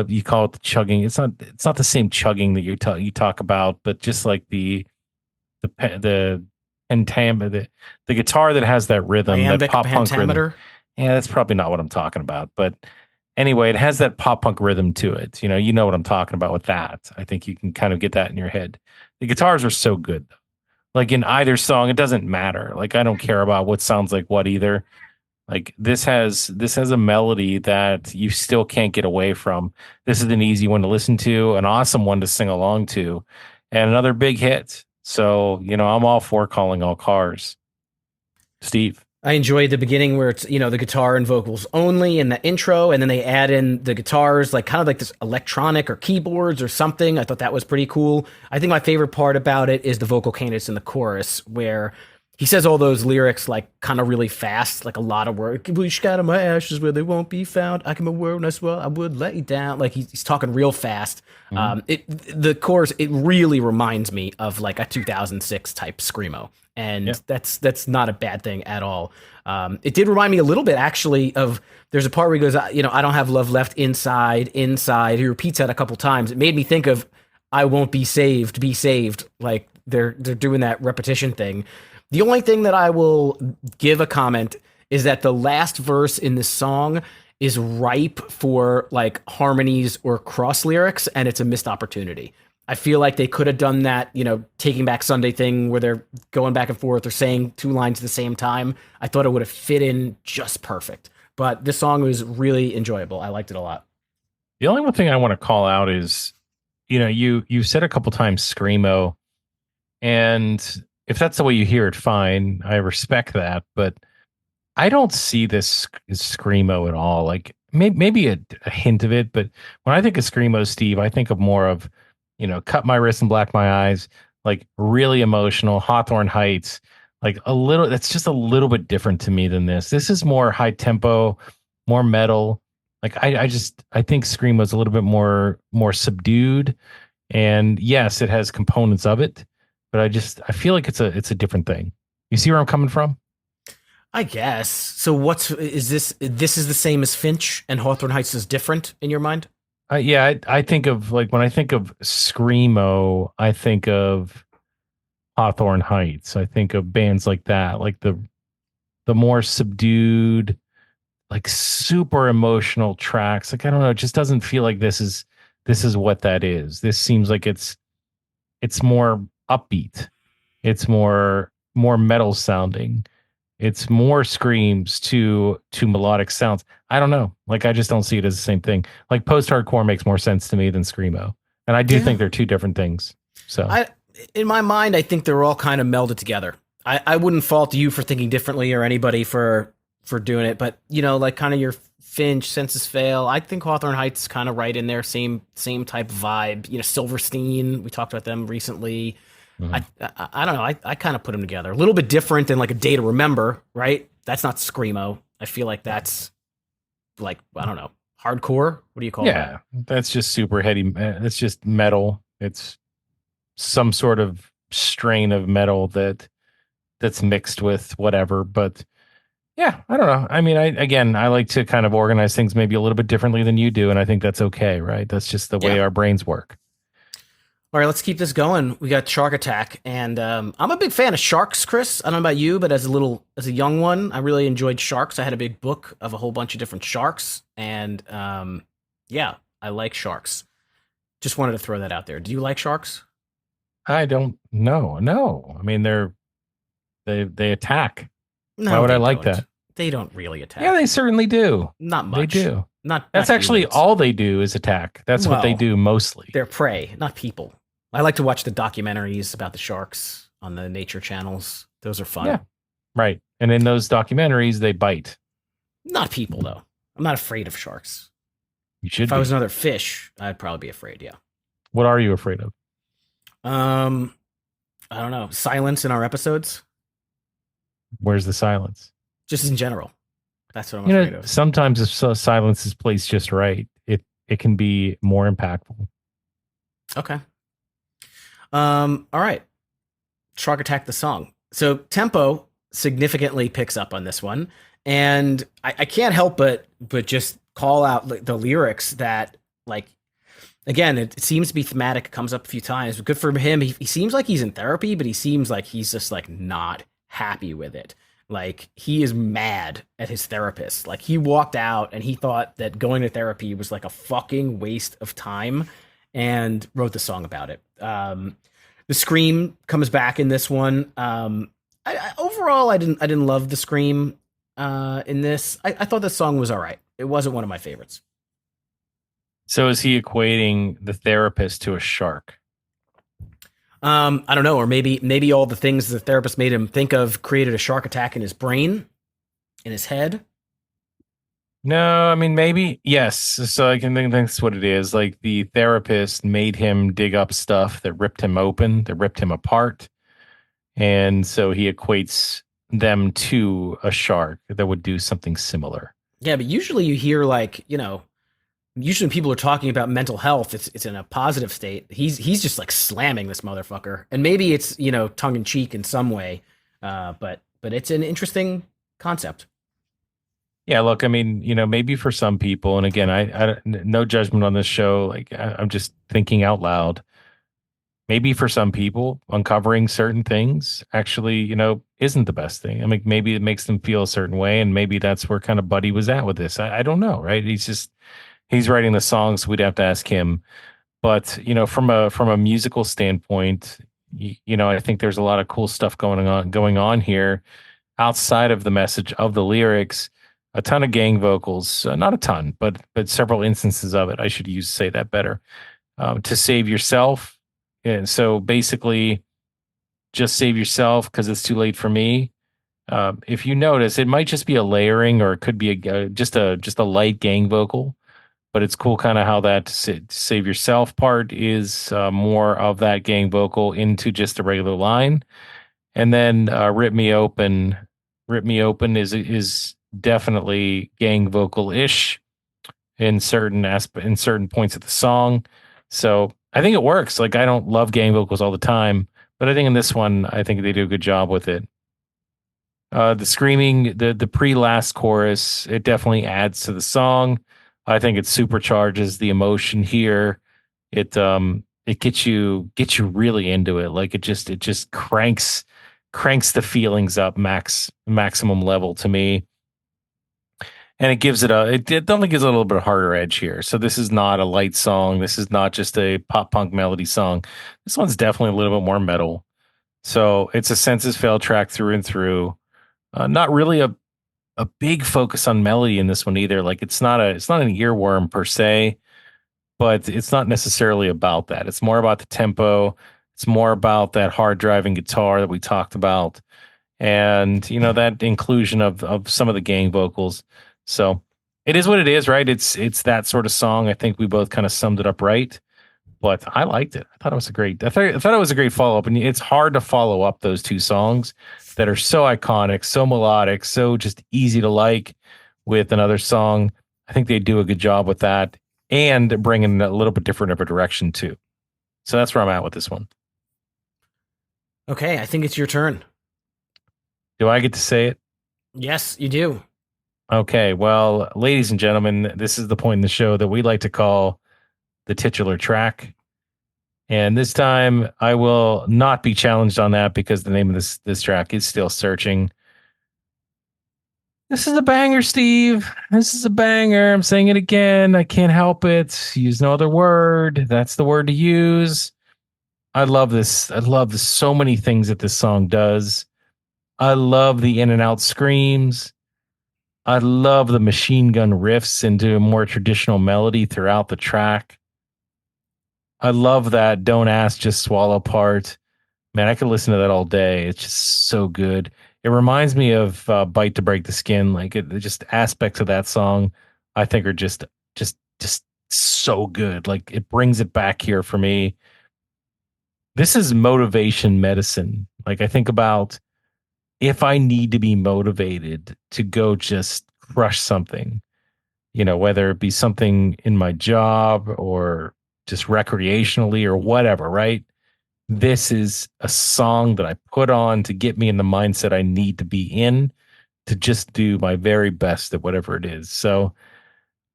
you call it the chugging. It's not the same chugging that you talk about, but just like the the guitar that has that rhythm, Iambic that pop punk rhythm. pentameter. Yeah, that's probably not what I'm talking about. But anyway, it has that pop punk rhythm to it. You know what I'm talking about with that. I think you can kind of get that in your head. The guitars are so good. Like in either song, it doesn't matter. Like I don't care about what sounds like what either. Like this has a melody that you still can't get away from. This is an easy one to listen to, an awesome one to sing along to, and another big hit. So, I'm all for calling all cars. Steve. I enjoyed the beginning where it's, the guitar and vocals only in the intro, and then they add in the guitars, like kind of like this electronic or keyboards or something. I thought that was pretty cool. I think my favorite part about it is the vocal cadence in the chorus, where he says all those lyrics like kind of really fast, like a lot of words. We scatter my ashes where they won't be found. I can word and I swear I would let you down. Like he's talking real fast. The chorus, it really reminds me of like a 2006 type screamo. And that's not a bad thing at all. It did remind me a little bit actually of, there's a part where he goes, I don't have love left inside. He repeats that a couple times. It made me think of I won't be saved. Like they're doing that repetition thing. The only thing that I will give a comment is that the last verse in this song is ripe for like harmonies or cross lyrics, and it's a missed opportunity. I feel like they could have done that, Taking Back Sunday thing where they're going back and forth or saying two lines at the same time. I thought it would have fit in just perfect. But this song was really enjoyable. I liked it a lot. The only one thing I want to call out is, you said a couple times screamo, and if that's the way you hear it, fine. I respect that, but I don't see this as screamo at all. Like maybe a hint of it, but when I think of screamo, Steve, I think of more of, cut my wrist and black my eyes, like really emotional, Hawthorne Heights, like a little. That's just a little bit different to me than this. This is more high tempo, more metal. Like I think screamo is a little bit more subdued, and yes, it has components of it. But I feel like it's a different thing. You see where I'm coming from? I guess. So is this? This is the same as Finch, and Hawthorne Heights is different in your mind? Yeah, I think of, like, when I think of screamo, I think of Hawthorne Heights. I think of bands like that, like the more subdued, like super emotional tracks. Like I don't know, it just doesn't feel like this is what that is. This seems like it's more upbeat. It's more metal sounding. It's more screams to melodic sounds. I don't know. Like I just don't see it as the same thing. Like post-hardcore makes more sense to me than screamo. And I do think they're two different things. So in my mind, I think they're all kind of melded together. I wouldn't fault you for thinking differently or anybody for doing it, but like kind of your Finch, Census Fail. I think Hawthorne Heights is kind of right in there, same type of vibe. Silverstein, we talked about them recently. Mm-hmm. I don't know. I kind of put them together. A little bit different than like A Day to Remember, right? That's not screamo. I feel like that's like, I don't know, hardcore. What do you call that? Yeah, that's just super heady. It's just metal. It's some sort of strain of metal that's mixed with whatever. But yeah, I don't know. I mean, I like to kind of organize things maybe a little bit differently than you do, and I think that's okay, right? That's just the way our brains work. All right, let's keep this going. We got Shark Attack, and I'm a big fan of sharks, Chris. I don't know about you, but as a young one, I really enjoyed sharks. I had a big book of a whole bunch of different sharks, and yeah, I like sharks. Just wanted to throw that out there. Do you like sharks? I don't know. No, I mean they attack. No, why would I like that? They don't really attack. Yeah, they certainly do. Not much. They do. That's actually humans. all they do is attack. That's what they do mostly. They're prey, not people. I like to watch the documentaries about the sharks on the nature channels. Those are fun. Yeah, right. And in those documentaries, they bite. Not people, though. I'm not afraid of sharks. You should. If I was another fish, I'd probably be afraid. Yeah. What are you afraid of? I don't know. Silence in our episodes. Where's the silence? Just in general. That's what I'm afraid of. Sometimes if silence is placed just right, it can be more impactful. Okay. All right. Shark Attack the song. So tempo significantly picks up on this one. And I can't help but just call out the lyrics that, like, Again, it seems to be thematic. It comes up a few times. Good for him. He seems like he's in therapy, but he seems like he's just like not happy with it. Like he is mad at his therapist. Like he walked out and he thought that going to therapy was like a fucking waste of time, and wrote the song about it. The scream comes back in this one. Overall, I didn't love the scream in this. I thought the song was all right. It wasn't one of my favorites. So is he equating the therapist to a shark? I don't know, or maybe all the things the therapist made him think of created a shark attack in his brain, in his head. No, I mean maybe yes. So I can think that's what it is. Like the therapist made him dig up stuff that ripped him open, that ripped him apart, and so he equates them to a shark that would do something similar. Yeah, but usually you hear like usually when people are talking about mental health, it's in a positive state. He's just like slamming this motherfucker, and maybe it's tongue in cheek in some way, but it's an interesting concept. Yeah, look, I mean, maybe for some people, and again, no judgment on this show. Like, I'm just thinking out loud. Maybe for some people, uncovering certain things actually, isn't the best thing. I mean, maybe it makes them feel a certain way, and maybe that's where kind of Buddy was at with this. I don't know, right? He's writing the songs. So we'd have to ask him. But from a musical standpoint, I think there's a lot of cool stuff going on here outside of the message of the lyrics. A ton of gang vocals, not a ton, but several instances of it. I should say that better. To save yourself, and so basically, just save yourself because it's too late for me. If you notice, it might just be a layering, or it could be just a light gang vocal. But it's cool, kind of how that save yourself part is more of that gang vocal into just a regular line, and then rip me open is definitely gang vocal ish in certain points of the song. So I think it works. Like I don't love gang vocals all the time, but I think in this one, I think they do a good job with it. The screaming, the pre last chorus, it definitely adds to the song. I think it supercharges the emotion here. It gets you really into it. Like it just cranks the feelings up maximum level to me. And it gives it definitely gives it a little bit harder edge here. So this is not a light song. This is not just a pop punk melody song. This one's definitely a little bit more metal. So it's a Senses Fail track through and through. Not really a big focus on melody in this one either. Like it's not an earworm per se, but it's not necessarily about that. It's more about the tempo. It's more about that hard driving guitar that we talked about, and that inclusion of some of the gang vocals. So it is what it is, right? It's that sort of song. I think we both kind of summed it up right. But I liked it. I thought it was I thought it was a great follow up, and it's hard to follow up those two songs that are so iconic, so melodic, so just easy to like with another song. I think they do a good job with that and bring in a little bit different of a direction too. So that's where I'm at with this one. Okay, I think it's your turn. Do I get to say it? Yes, you do. Okay, well, ladies and gentlemen, this is the point in the show that we like to call the titular track. And this time I will not be challenged on that because the name of this track is Still Searching. This is a banger, Steve. This is a banger. I'm saying it again. I can't help it. Use no other word. That's the word to use. I love this. I love so many things that this song does. I love the in and out screams. I love the machine gun riffs into a more traditional melody throughout the track. I love that "Don't Ask, Just Swallow" part. Man, I could listen to that all day. It's just so good. It reminds me of "Bite to Break the Skin." Like just aspects of that song, I think are just so good. Like it brings it back here for me. This is motivation medicine. Like I think about if I need to be motivated to go just crush something, whether it be something in my job or just recreationally or whatever, right? This is a song that I put on to get me in the mindset I need to be in to just do my very best at whatever it is. So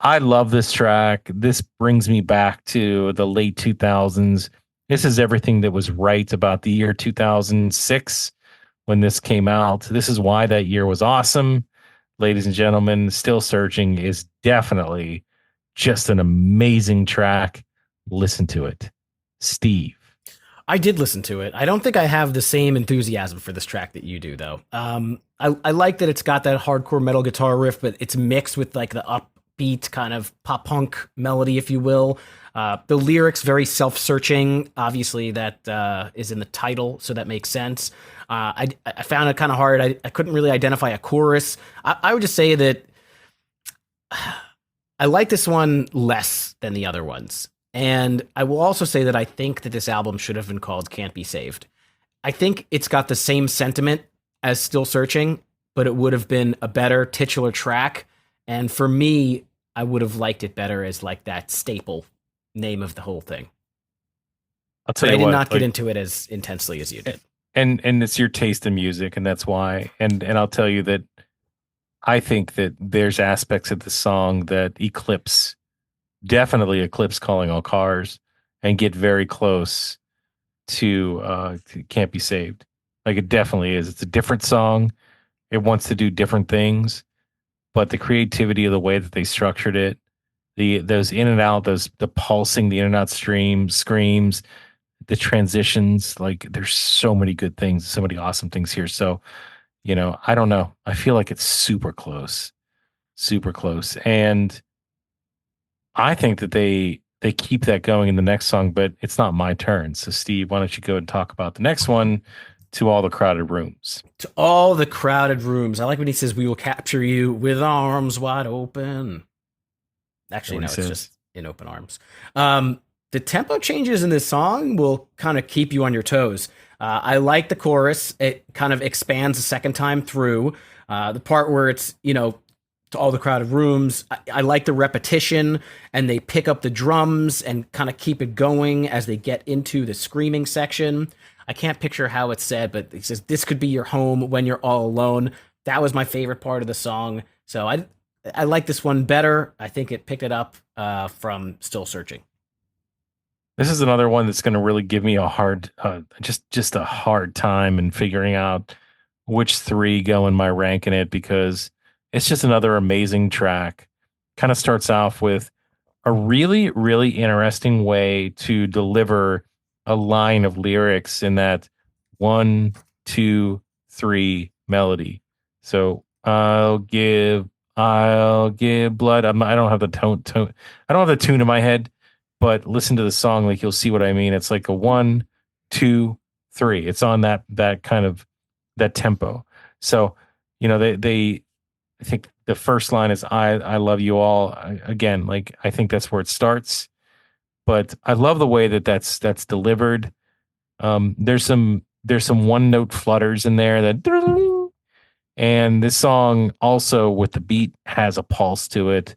I love this track. This brings me back to the late 2000s. This is everything that was right about the year 2006 when this came out. This is why that year was awesome. Ladies and gentlemen, Still Searching is definitely just an amazing track. Listen to it. Steve. I did listen to it. I don't think I have the same enthusiasm for this track that you do, though. I like that it's got that hardcore metal guitar riff, but it's mixed with like the upbeat kind of pop punk melody, if you will. The lyrics very self-searching. Obviously, that is in the title, so that makes sense. I found it kind of hard. I couldn't really identify a chorus. I would just say that I like this one less than the other ones. And I will also say that I think that this album should have been called Can't Be Saved. I think it's got the same sentiment as Still Searching, but it would have been a better titular track. And for me, I would have liked it better as like that staple name of the whole thing. I'll tell but you I did what, not get into it as intensely as you did. And it's your taste in music, and that's why. And I'll tell you that I think that there's aspects of the song that definitely eclipse Calling All Cars and get very close to Can't Be Saved. Like it definitely is. It's a different song. It wants to do different things, but the creativity of the way that they structured it, those in and out, the pulsing, the in and out screams, the transitions, like there's so many good things, so many awesome things here. So, I don't know. I feel like it's super close. Super close. And I think that they keep that going in the next song, but it's not my turn. So, Steve, why don't you go and talk about the next one, To All the Crowded Rooms? To All the Crowded Rooms. I like when he says, "We will capture you with arms wide open." Actually, no, it's just in open arms. The tempo changes in this song will kind of keep you on your toes. I like the chorus. It kind of expands the second time through. The part where it's, to all the crowded rooms. I like the repetition, and they pick up the drums and kind of keep it going as they get into the screaming section. I can't picture how it's said, but he says, "This could be your home when you're all alone." That was my favorite part of the song. So I like this one better. I think it picked it up from Still Searching. This is another one that's going to really give me a hard, just a hard time in figuring out which three go in my rank in it, because it's just another amazing track. Kind of starts off with a really, really interesting way to deliver a line of lyrics in that 1, 2, 3 melody. So I'll give blood. I don't have the tone. I don't have the tune in my head, but listen to the song, like you'll see what I mean. It's like a 1, 2, 3. It's on that kind of that tempo. So, they I think the first line is I love you all. Again, like I think that's where it starts. But I love the way that that's delivered. There's some one note flutters in there that, and this song also with the beat has a pulse to it.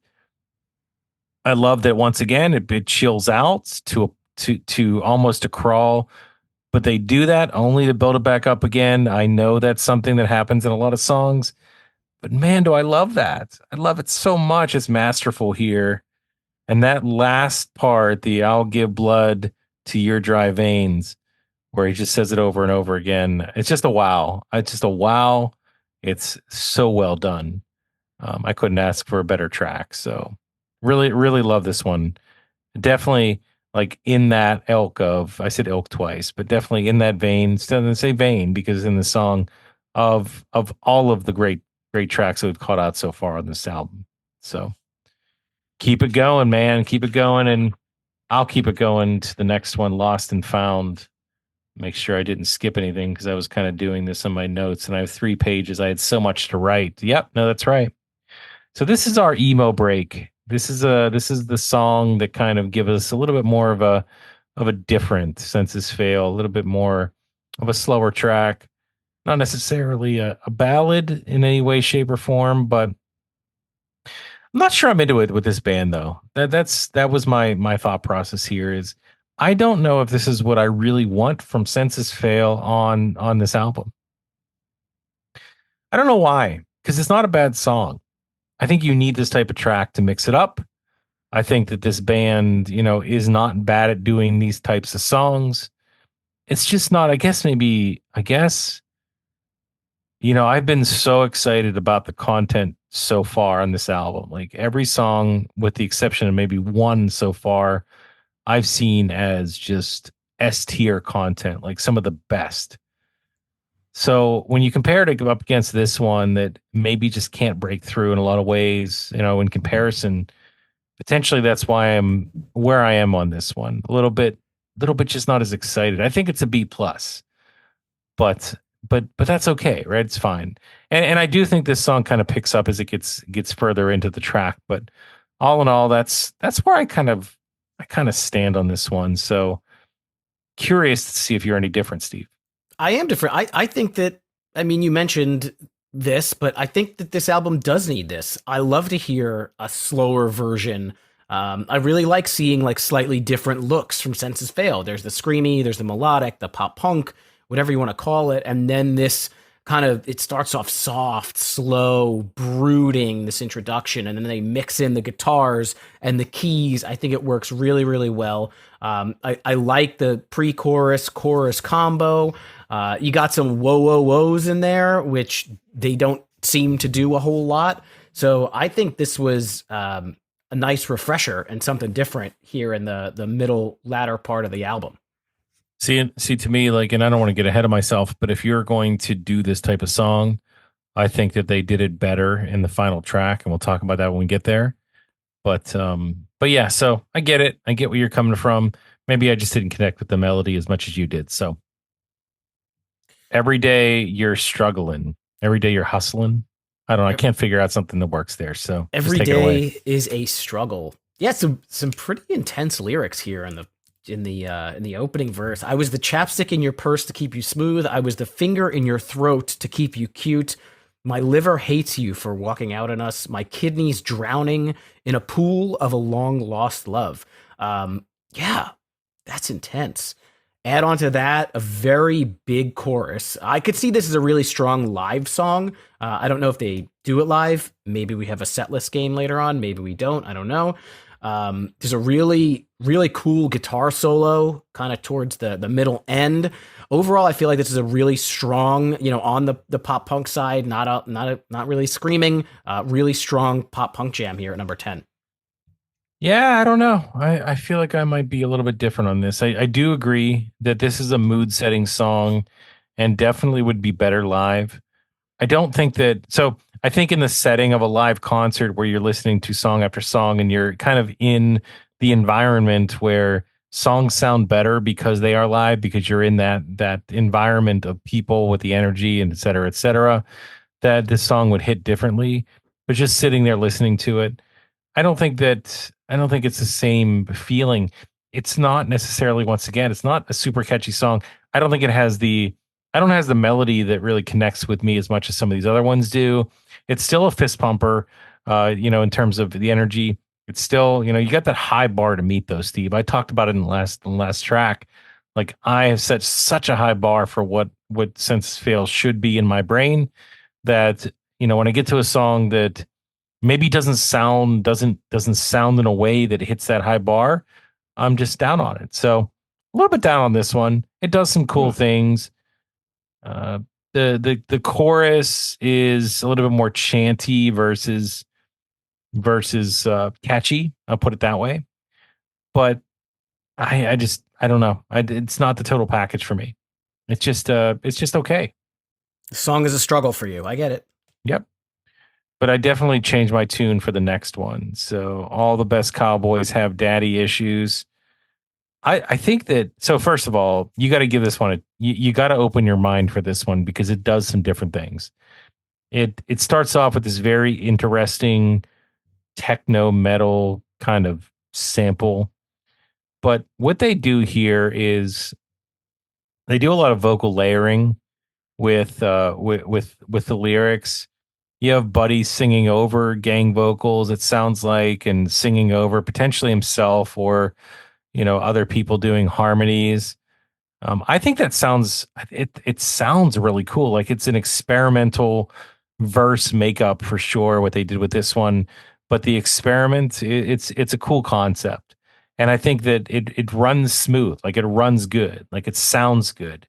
I love that once again it chills out to almost a crawl, but they do that only to build it back up again. I know that's something that happens in a lot of songs, but man, do I love that. I love it so much. It's masterful here. And that last part, the "I'll give blood to your dry veins," where he just says it over and over again. It's just a wow. It's just a wow. It's so well done. I couldn't ask for a better track. So really, really love this one. Definitely like in that ilk of, I said ilk twice, but definitely in that vein. Doesn't say vein because in the song of all of the great tracks that we've caught out so far on this album. So keep it going, man. Keep it going. And I'll keep it going to the next one, Lost and Found. Make sure I didn't skip anything because I was kind of doing this on my notes and I have 3 pages. I had so much to write. Yep. No, that's right. So this is our emo break. This is the song that kind of gives us a little bit more of a different Senses Fail, a little bit more of a slower track. Not necessarily a ballad in any way, shape, or form, but I'm not sure I'm into it with this band though. That was my thought process here is I don't know if this is what I really want from Senses Fail on this album. I don't know why, because it's not a bad song. I think you need this type of track to mix it up. I think that this band, is not bad at doing these types of songs. It's just not, I guess, I've been so excited about the content so far on this album. Like every song, with the exception of maybe one so far, I've seen as just S tier content, like some of the best. So when you compare it up against this one that maybe just can't break through in a lot of ways, in comparison, potentially that's why I'm where I am on this one. A little bit just not as excited. I think it's a B plus, but but that's okay, right? It's fine. And I do think this song kind of picks up as it gets further into the track, but all in all, that's where I kind of stand on this one. So curious to see if you're any different, Steve. I am different. I think that, I mean, you mentioned this, but I think that this album does need this. I love to hear a slower version. I really like seeing like slightly different looks from Senses Fail. There's the screamy, there's the melodic, the pop punk, whatever you want to call it, and then this kind of, it starts off soft, slow, brooding, this introduction, and then they mix in the guitars and the keys. I think it works really, really well. I like the pre-chorus chorus combo. You got some whoa whoa whoas in there, which they don't seem to do a whole lot. So I think this was a nice refresher and something different here in the middle latter part of the album. See, to me, like, and I don't want to get ahead of myself, but if you're going to do this type of song, I think that they did it better in the final track, and we'll talk about that when we get there. But yeah, so I get it. I get where you're coming from. Maybe I just didn't connect with the melody as much as you did. So every day you're struggling. Every day you're hustling. I don't know. I can't figure out something that works there. So every day is a struggle. Yeah, some pretty intense lyrics here in the opening verse. I was the chapstick in your purse to keep you smooth. I was the finger in your throat to keep you cute. My liver hates you for walking out on us. My kidneys drowning in a pool of a long lost love. Yeah, that's intense. Add on to that a very big chorus. I could see this as a really strong live song. I don't know if they do it live. Maybe we have a set list game later on. Maybe we don't. I don't know. There's a really, really cool guitar solo kind of towards the middle end. Overall, I feel like this is a really strong, on the pop punk side, not really screaming, really strong pop punk jam here at number 10. Yeah, I don't know. I feel like I might be a little bit different on this. I do agree that this is a mood setting song and definitely would be better live. I don't think that. So I think in the setting of a live concert where you're listening to song after song and you're kind of in the environment where songs sound better because they are live, because you're in that environment of people with the energy and et cetera, that this song would hit differently. But just sitting there listening to it, I don't think it's the same feeling. It's not necessarily, once again, it's not a super catchy song. I don't think it has the I don't has the melody that really connects with me as much as some of these other ones do. It's still a fist pumper, in terms of the energy. It's still, you got that high bar to meet though, Steve. I talked about it in the last track. Like I have set such a high bar for what Sense Fail should be in my brain that, when I get to a song that maybe doesn't sound in a way that hits that high bar, I'm just down on it. So a little bit down on this one. It does some cool things. The chorus is a little bit more chanty versus catchy. I'll put it that way. But I don't know. It's not the total package for me. It's just okay. The song is a struggle for you. I get it. Yep. But I definitely changed my tune for the next one. So all the best cowboys have daddy issues. I think that, so first of all, you got to give this one you got to open your mind for this one because it does some different things. It starts off with this very interesting techno metal kind of sample, but what they do here is they do a lot of vocal layering with the lyrics. You have Buddy singing over gang vocals, it sounds like, and singing over potentially himself or other people doing harmonies. I think that it sounds really cool. Like it's an experimental verse makeup for sure, what they did with this one. but the experiment, it's a cool concept. And I think that it runs smooth, like it runs good, like it sounds good.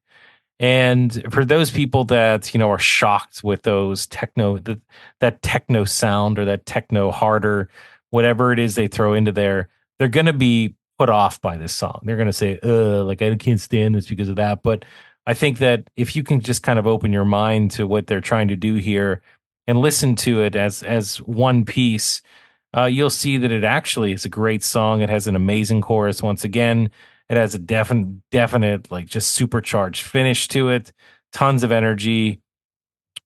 And for those people that, are shocked with those that techno sound or that techno harder, whatever it is they throw into there, they're going to be put off by this song. They're going to say, like I can't stand this because of that. But I think that if you can just kind of open your mind to what they're trying to do here and listen to it as one piece, you'll see that it actually is a great song. It has an amazing chorus. Once again, it has a definite, like just supercharged finish to it. Tons of energy.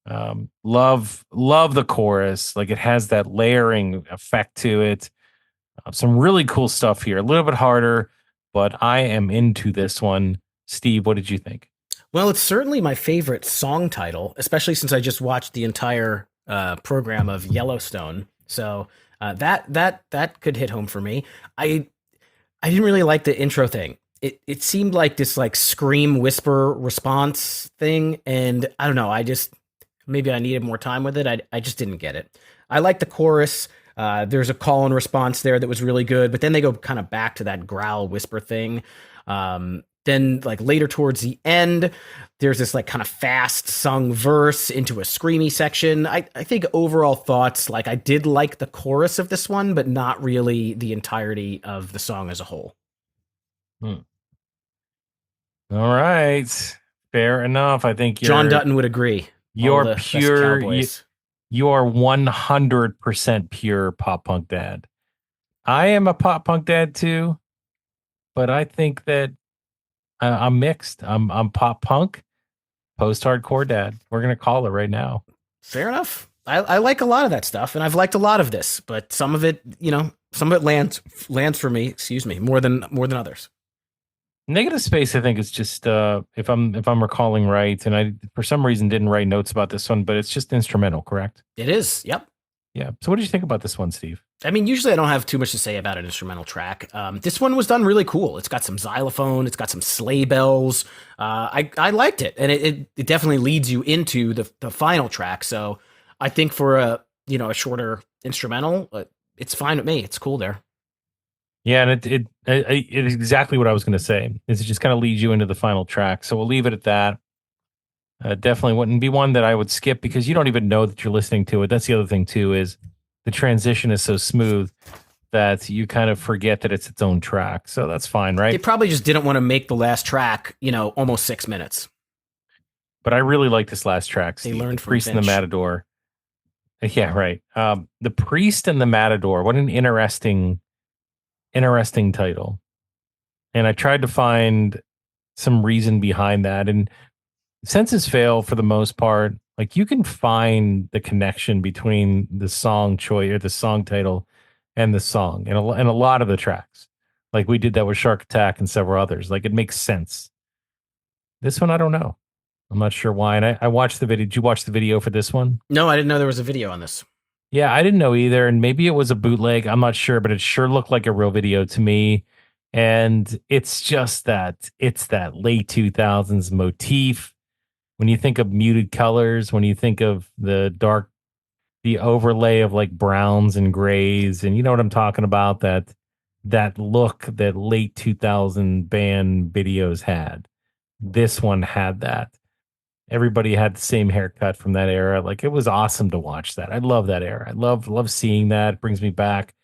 Love the chorus. Like it has that layering effect to it. Some really cool stuff here. A little bit harder, but I am into this one. Steve, what did you think? Well, it's certainly my favorite song title, especially since I just watched the entire program of Yellowstone. So that could hit home for me. I didn't really like the intro thing. It seemed like this like scream whisper response thing, and I don't know. I just maybe I needed more time with it. I just didn't get it. I like the chorus. There's a call and response there that was really good, but then they go kind of back to that growl whisper thing. Then like later towards the end, there's this like kind of fast sung verse into a screamy section. I think overall thoughts, like I did like the chorus of this one, but not really the entirety of the song as a whole. Hmm. All right. Fair enough. I think John Dutton would agree. You're pure. You are 100% pure pop punk dad. I am a pop punk dad too, but I think that I'm mixed. I'm pop punk, post hardcore dad. We're gonna call it right now. Fair enough. I like a lot of that stuff, and I've liked a lot of this, but some of it, some of it lands for me. Excuse me, more than others. Negative Space, I think, is just if I'm recalling right, and I for some reason didn't write notes about this one, but it's just instrumental, correct? It is. Yep. Yeah. So, what did you think about this one, Steve? I mean, usually I don't have too much to say about an instrumental track. This one was done really cool. It's got some xylophone. It's got some sleigh bells. I liked it, and it definitely leads you into the final track. So I think for a shorter instrumental, it's fine with me. It's cool there. Yeah, and it is exactly what I was going to say. Is it just kind of leads you into the final track? So we'll leave it at that. Definitely wouldn't be one that I would skip because you don't even know that you're listening to it. That's the other thing too, is the transition is so smooth that you kind of forget that it's its own track. So that's fine, right? They probably just didn't want to make the last track, almost 6 minutes. But I really like this last track. Steve. They learned from Priest and the Matador. Yeah, right. The Priest and the Matador. What an interesting title. And I tried to find some reason behind that. And Senses Fail, for the most part, like you can find the connection between the song choice or the song title and the song and a lot of the tracks. Like we did that with Shark Attack and several others. Like it makes sense. This one, I don't know. I'm not sure why. And I watched the video. Did you watch the video for this one? No, I didn't know there was a video on this. Yeah, I didn't know either. And maybe it was a bootleg. I'm not sure, but it sure looked like a real video to me. And it's just that late 2000s motif. When you think of muted colors, when you think of the overlay of like browns and grays, and you know what I'm talking about, that look that late 2000 band videos had. This one had that. Everybody had the same haircut from that era. Like it was awesome to watch that. I love that era. I love seeing that. It brings me back.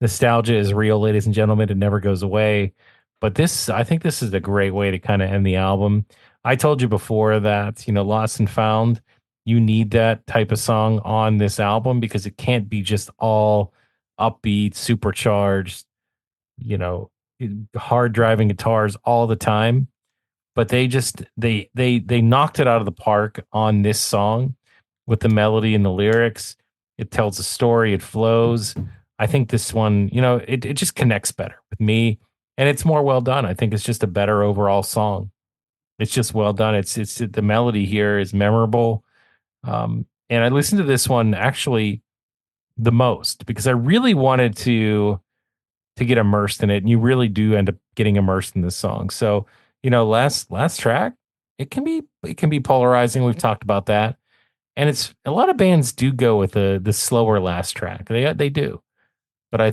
Nostalgia is real, ladies and gentlemen. It never goes away. But I think this is a great way to kind of end the album. I told you before that, Lost and Found, you need that type of song on this album because it can't be just all upbeat, supercharged, hard driving guitars all the time. But they knocked it out of the park on this song with the melody and the lyrics. It tells a story, it flows. I think this one, it just connects better with me, and it's more well done. I think it's just a better overall song. It's just well done. It's the melody here is memorable. And I listened to this one actually the most because I really wanted to get immersed in it. And you really do end up getting immersed in this song. So, last track, it can be polarizing. We've talked about that. And it's a lot of bands do go with the slower last track. They do. but I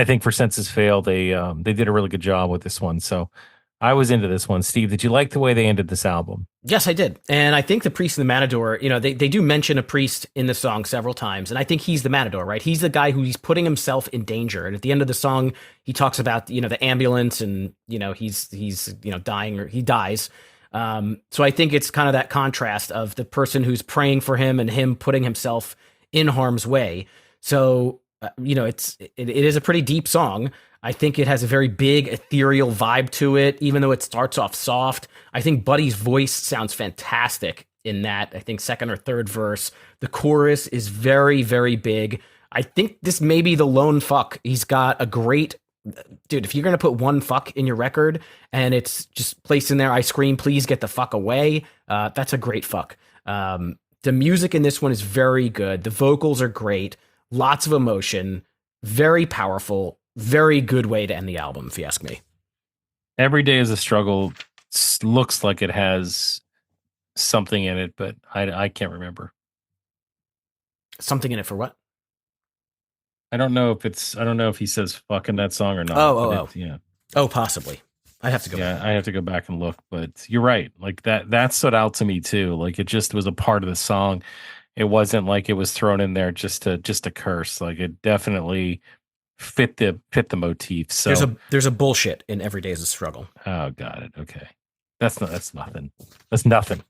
think for Senses Fail, they did a really good job with this one. So I was into this one. Steve, did you like the way they ended this album? Yes, I did. And I think the priest and the matador, they do mention a priest in the song several times. And I think he's the matador, right? He's the guy who's putting himself in danger. And at the end of the song, he talks about, the ambulance and, he's dying or he dies. So I think it's kind of that contrast of the person who's praying for him and him putting himself in harm's way. So, it is a pretty deep song. I think it has a very big ethereal vibe to it, even though it starts off soft. I think Buddy's voice sounds fantastic in that, I think, second or third verse. The chorus is very, very big. I think this may be the lone fuck. He's got a great... Dude, if you're going to put one fuck in your record and it's just placed in there, I scream, please get the fuck away, that's a great fuck. The music in this one is very good. The vocals are great. Lots of emotion. Very powerful. Very good way to end the album, if you ask me. Every Day is a Struggle looks like it has something in it, but I can't remember. Something in it for what? I don't know if he says fuck in that song or not. Yeah. Oh, possibly. I'd have to go back. I have to go back and look, but you're right. Like that stood out to me too. Like it just was a part of the song. It wasn't like it was thrown in there just to curse. Like it definitely fit the motif. So there's a bullshit in Every Day is a Struggle. Oh, got it. Okay. That's nothing. That's nothing.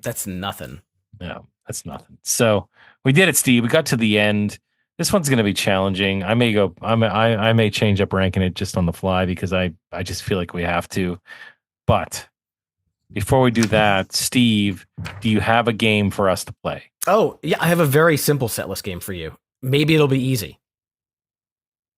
That's nothing. No, that's nothing. So we did it, Steve. We got to the end. This one's going to be challenging. I may change up ranking it just on the fly because I just feel like we have to. But before we do that, Steve, do you have a game for us to play? Oh, yeah, I have a very simple setlist game for you. Maybe it'll be easy.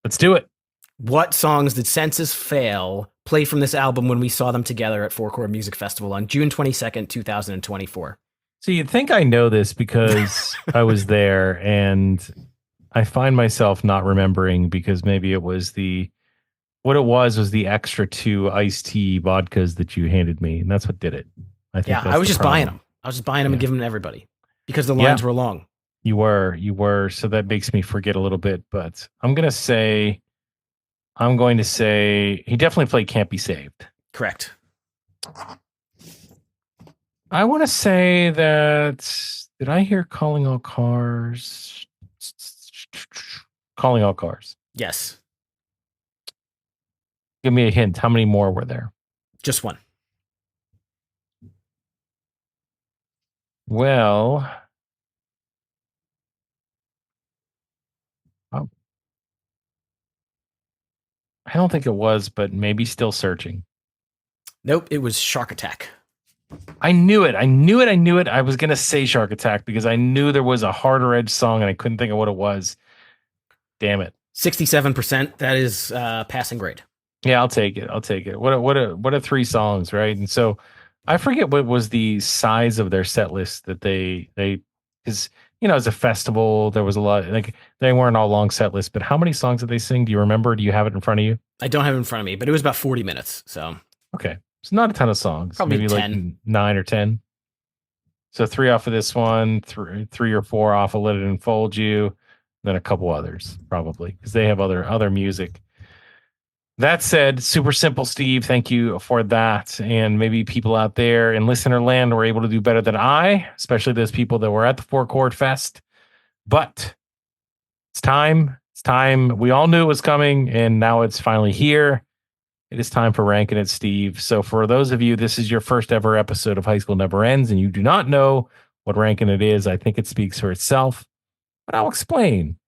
Let's do it. What songs did Senses Fail play from this album when we saw them together at Four Chord Music Festival on June 22nd, 2024? So you'd think I know this because I was there, and I find myself not remembering because maybe it was the extra 2 iced tea vodkas that you handed me, and that's what did it. I was just buying them. I was just buying them and giving them to everybody because the lines were long. You were. So that makes me forget a little bit, but I'm going to say he definitely played Can't Be Saved. Correct. I want to say that, did I hear Calling All Cars? Calling All Cars. Yes. Give me a hint. How many more were there? Just one. Well, I don't think it was, but maybe Still Searching. Nope, it was Shark Attack. I knew it. I was going to say Shark Attack because I knew there was a harder edge song and I couldn't think of what it was. Damn it. 67%. That is passing grade. Yeah, I'll take it. What a 3 songs, right? And so I forget what was the size of their set list that they because as a festival there was a lot, like they weren't all long set lists, but how many songs did they sing? Do you remember? Do you have it in front of you? I don't have it in front of me, but it was about 40 minutes. So okay, it's not a ton of songs. Probably maybe 10. like 9 or 10. So 3 off of this one, 3 or 4 off of Let It Enfold You, then a couple others probably because they have other music. That said, super simple, Steve. Thank you for that. And maybe people out there in listener land were able to do better than I, especially those people that were at the Four Chord Fest. But it's time. It's time. We all knew it was coming, and now it's finally here. It is time for Ranking It, Steve. So for those of you, this is your first ever episode of High School Never Ends, and you do not know what Ranking It is. I think it speaks for itself, but I'll explain.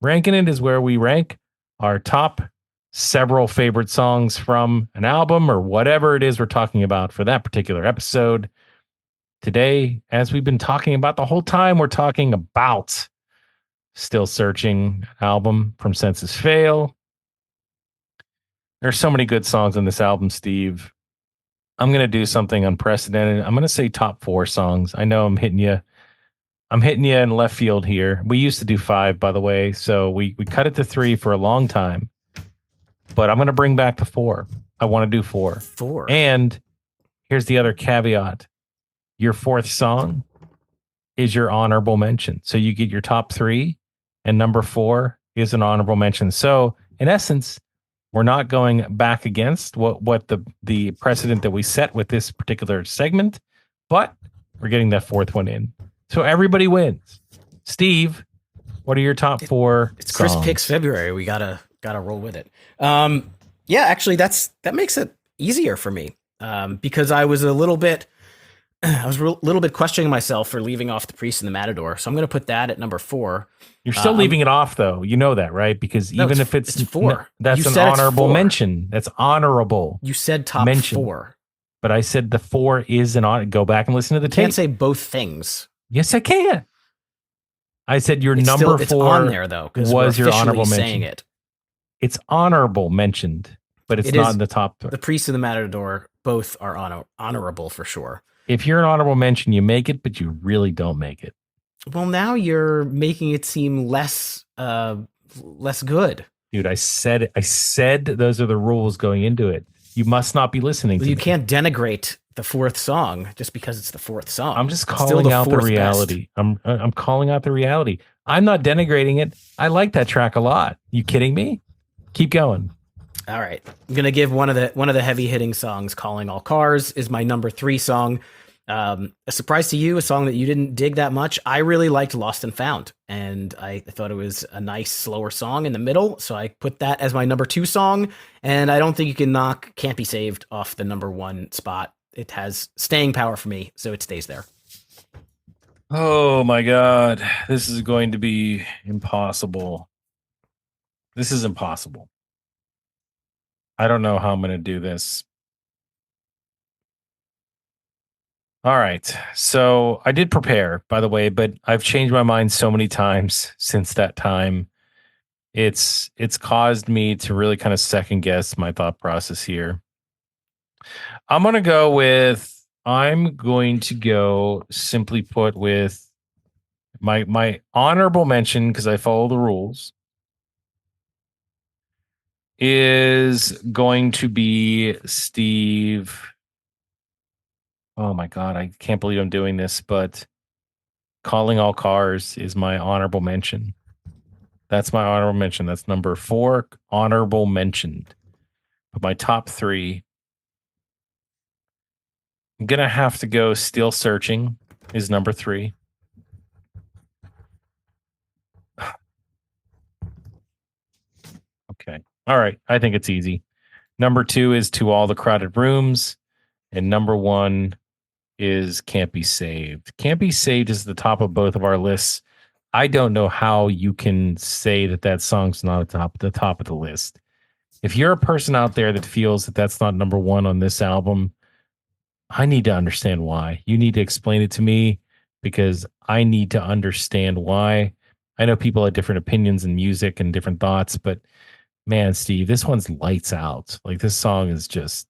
Ranking It is where we rank our top several favorite songs from an album or whatever it is we're talking about for that particular episode. Today, as we've been talking about the whole time, we're talking about Still Searching album from Senses Fail. There's so many good songs on this album, Steve. I'm going to do something unprecedented. I'm going to say top 4 songs. I know I'm hitting you in left field here. We used to do 5, by the way, so we cut it to 3 for a long time. But I'm going to bring back the 4. I want to do 4. 4. And here's the other caveat. Your 4th song is your honorable mention. So you get your top 3, and number 4 is an honorable mention. So in essence, we're not going back against what the precedent that we set with this particular segment, but we're getting that fourth one in. So everybody wins. Steve, what are your top four It's songs? Chris Picks February. We gotta roll with it. Yeah, actually, that makes it easier for me because I was a little bit questioning myself for leaving off the Priest and the Matador. So I'm going to put that at number 4. You're still leaving it off, though. You know that, right? Because even if it's 4, that's an honorable mention. That's honorable. You said top mention. 4. But I said the 4 is an honor. Go back and listen to the tape. Can't say both things. Yes, I can. I said your number 4 it's on there, though, was your honorable mention. Saying it. It's honorable mentioned, but it's not in the top 3. The Priest and the Matador both are honorable for sure. If you're an honorable mention, you make it, but you really don't make it. Well, now you're making it seem less good. Dude, I said those are the rules going into it. You must not be listening to you me. Can't denigrate the 4th song just because it's the 4th song. I'm just calling out the reality. I'm calling out the reality. I'm not denigrating it. I like that track a lot. You kidding me? Keep going. All right. I'm going to give one of the heavy hitting songs, Calling All Cars, is my number 3 song. A surprise to you, a song that you didn't dig that much. I really liked Lost and Found, and I thought it was a nice, slower song in the middle, so I put that as my number 2 song, and I don't think you can knock Can't Be Saved off the number 1 spot. It has staying power for me, so it stays there. Oh my God. This is going to be impossible. This is impossible. I don't know how I'm going to do this. All right. So I did prepare, by the way, but I've changed my mind so many times since that time. It's caused me to really kind of second guess my thought process here. I'm going to go simply put with my honorable mention, because I follow the rules, is going to be Steve. Oh my God, I can't believe I'm doing this, but Calling All Cars is my honorable mention. That's my honorable mention. That's number 4, honorable mentioned. But my top 3, I'm going to have to go Still Searching is number 3. Okay. All right. I think it's easy. Number 2 is To All the Crowded Rooms. And number 1 is Can't Be Saved. Can't Be Saved is the top of both of our lists. I don't know how you can say that song's not at the top of the list. If you're a person out there that feels that that's not number 1 on this album, I need to understand why. You need to explain it to me, because I need to understand why. I know people have different opinions in music and different thoughts, but man, Steve, this one's lights out. Like, this song is just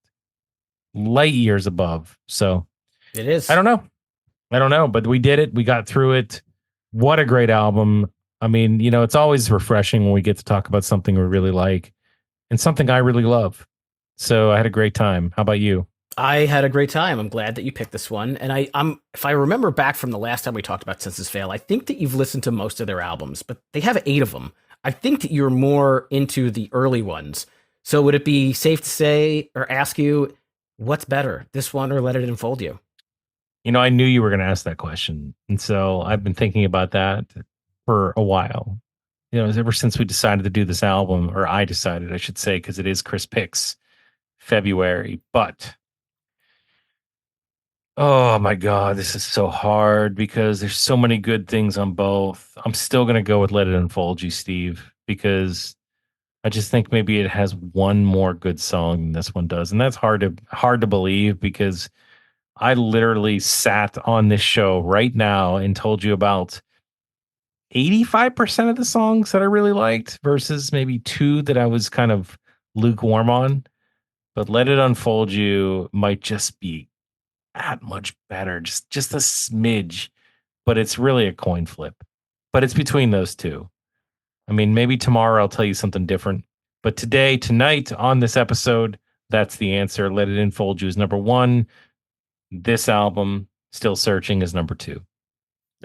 light years above. So it is. I don't know, but we did it. We got through it. What a great album. I mean, it's always refreshing when we get to talk about something we really like and something I really love. So I had a great time. How about you? I had a great time. I'm glad that you picked this one. And I'm if I remember back from the last time we talked about Senses Fail, I think that you've listened to most of their albums, but they have 8 of them. I think that you're more into the early ones. So would it be safe to say or ask you, what's better, this one or Let It Enfold You? I knew you were going to ask that question. And so I've been thinking about that for a while. Ever since we decided to do this album, or I decided, I should say, because it is Chris Picks February. But, oh my God, this is so hard because there's so many good things on both. I'm still going to go with Let It Unfold You, Steve, because I just think maybe it has one more good song than this one does. And that's hard to believe, because I literally sat on this show right now and told you about 85% of the songs that I really liked versus maybe 2 that I was kind of lukewarm on. But Let It Unfold You might just be that much better, just a smidge. But it's really a coin flip. But it's between those 2. I mean, maybe tomorrow I'll tell you something different. But tonight on this episode, that's the answer. Let It Enfold You is number 1. This album, Still Searching, is number 2.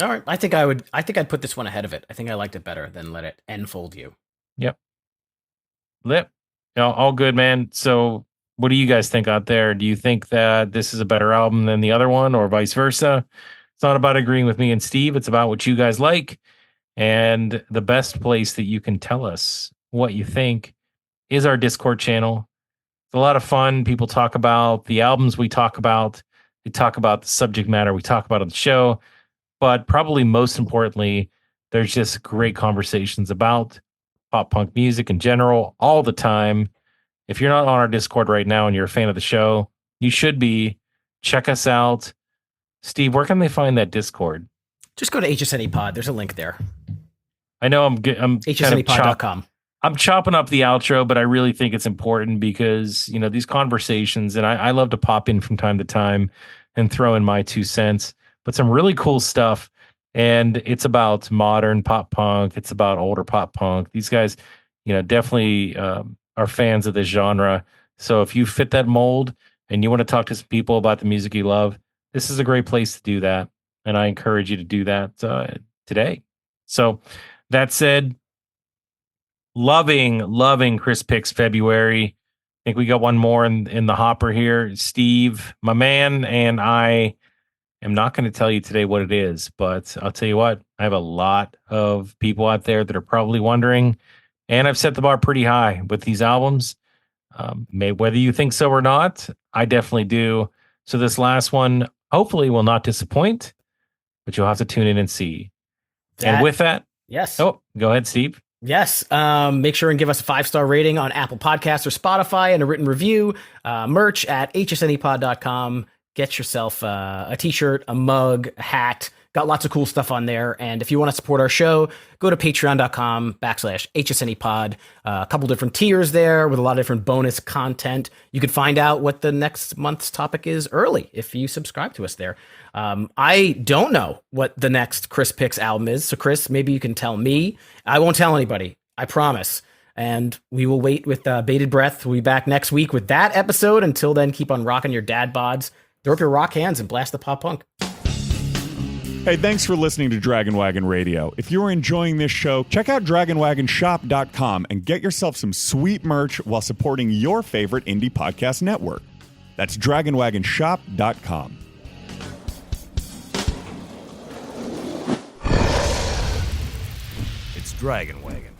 All right. I think I'd put this one ahead of it. I think I liked it better than Let It Enfold You. Yep. Lip. All good, man. So what do you guys think out there? Do you think that this is a better album than the other one or vice versa? It's not about agreeing with me and Steve. It's about what you guys like. And the best place that you can tell us what you think is our Discord channel. It's a lot of fun. People talk about the albums we talk about. They talk about the subject matter we talk about on the show. But probably most importantly, there's just great conversations about pop punk music in general all the time. If you're not on our Discord right now and you're a fan of the show, you should be. Check us out. Steve, where can they find that Discord? Just go to HSNE Pod. There's a link there. I know I'm hsnepod.com. I'm chopping up the outro, but I really think it's important because, these conversations, and I love to pop in from time to time and throw in my 2 cents, but some really cool stuff. And it's about modern pop punk. It's about older pop punk. These guys, definitely are fans of this genre. So if you fit that mold and you want to talk to some people about the music you love, this is a great place to do that. And I encourage you to do that today. So that said, loving Chris Picks February. I think we got one more in the hopper here. Steve, my man, and I am not going to tell you today what it is, but I'll tell you what, I have a lot of people out there that are probably wondering, and I've set the bar pretty high with these albums. Whether you think so or not, I definitely do. So this last one hopefully will not disappoint, but you'll have to tune in and see. And with that, yes. Oh, go ahead, Steve. Yes. Make sure and give us a 5-star rating on Apple Podcasts or Spotify and a written review. Merch at hsnepod.com. Get yourself a t-shirt, a mug, a hat. Got lots of cool stuff on there. And if you want to support our show, go to patreon.com/hsnepod. A couple different tiers there with a lot of different bonus content. You could find out what the next month's topic is early if you subscribe to us there. I don't know what the next Chris Picks album is. So Chris, maybe you can tell me. I won't tell anybody. I promise. And we will wait with bated breath. We'll be back next week with that episode. Until then, keep on rocking your dad bods. Throw up your rock hands and blast the pop punk. Hey, thanks for listening to Dragon Wagon Radio. If you're enjoying this show, check out dragonwagonshop.com and get yourself some sweet merch while supporting your favorite indie podcast network. That's dragonwagonshop.com. It's Dragon Wagon.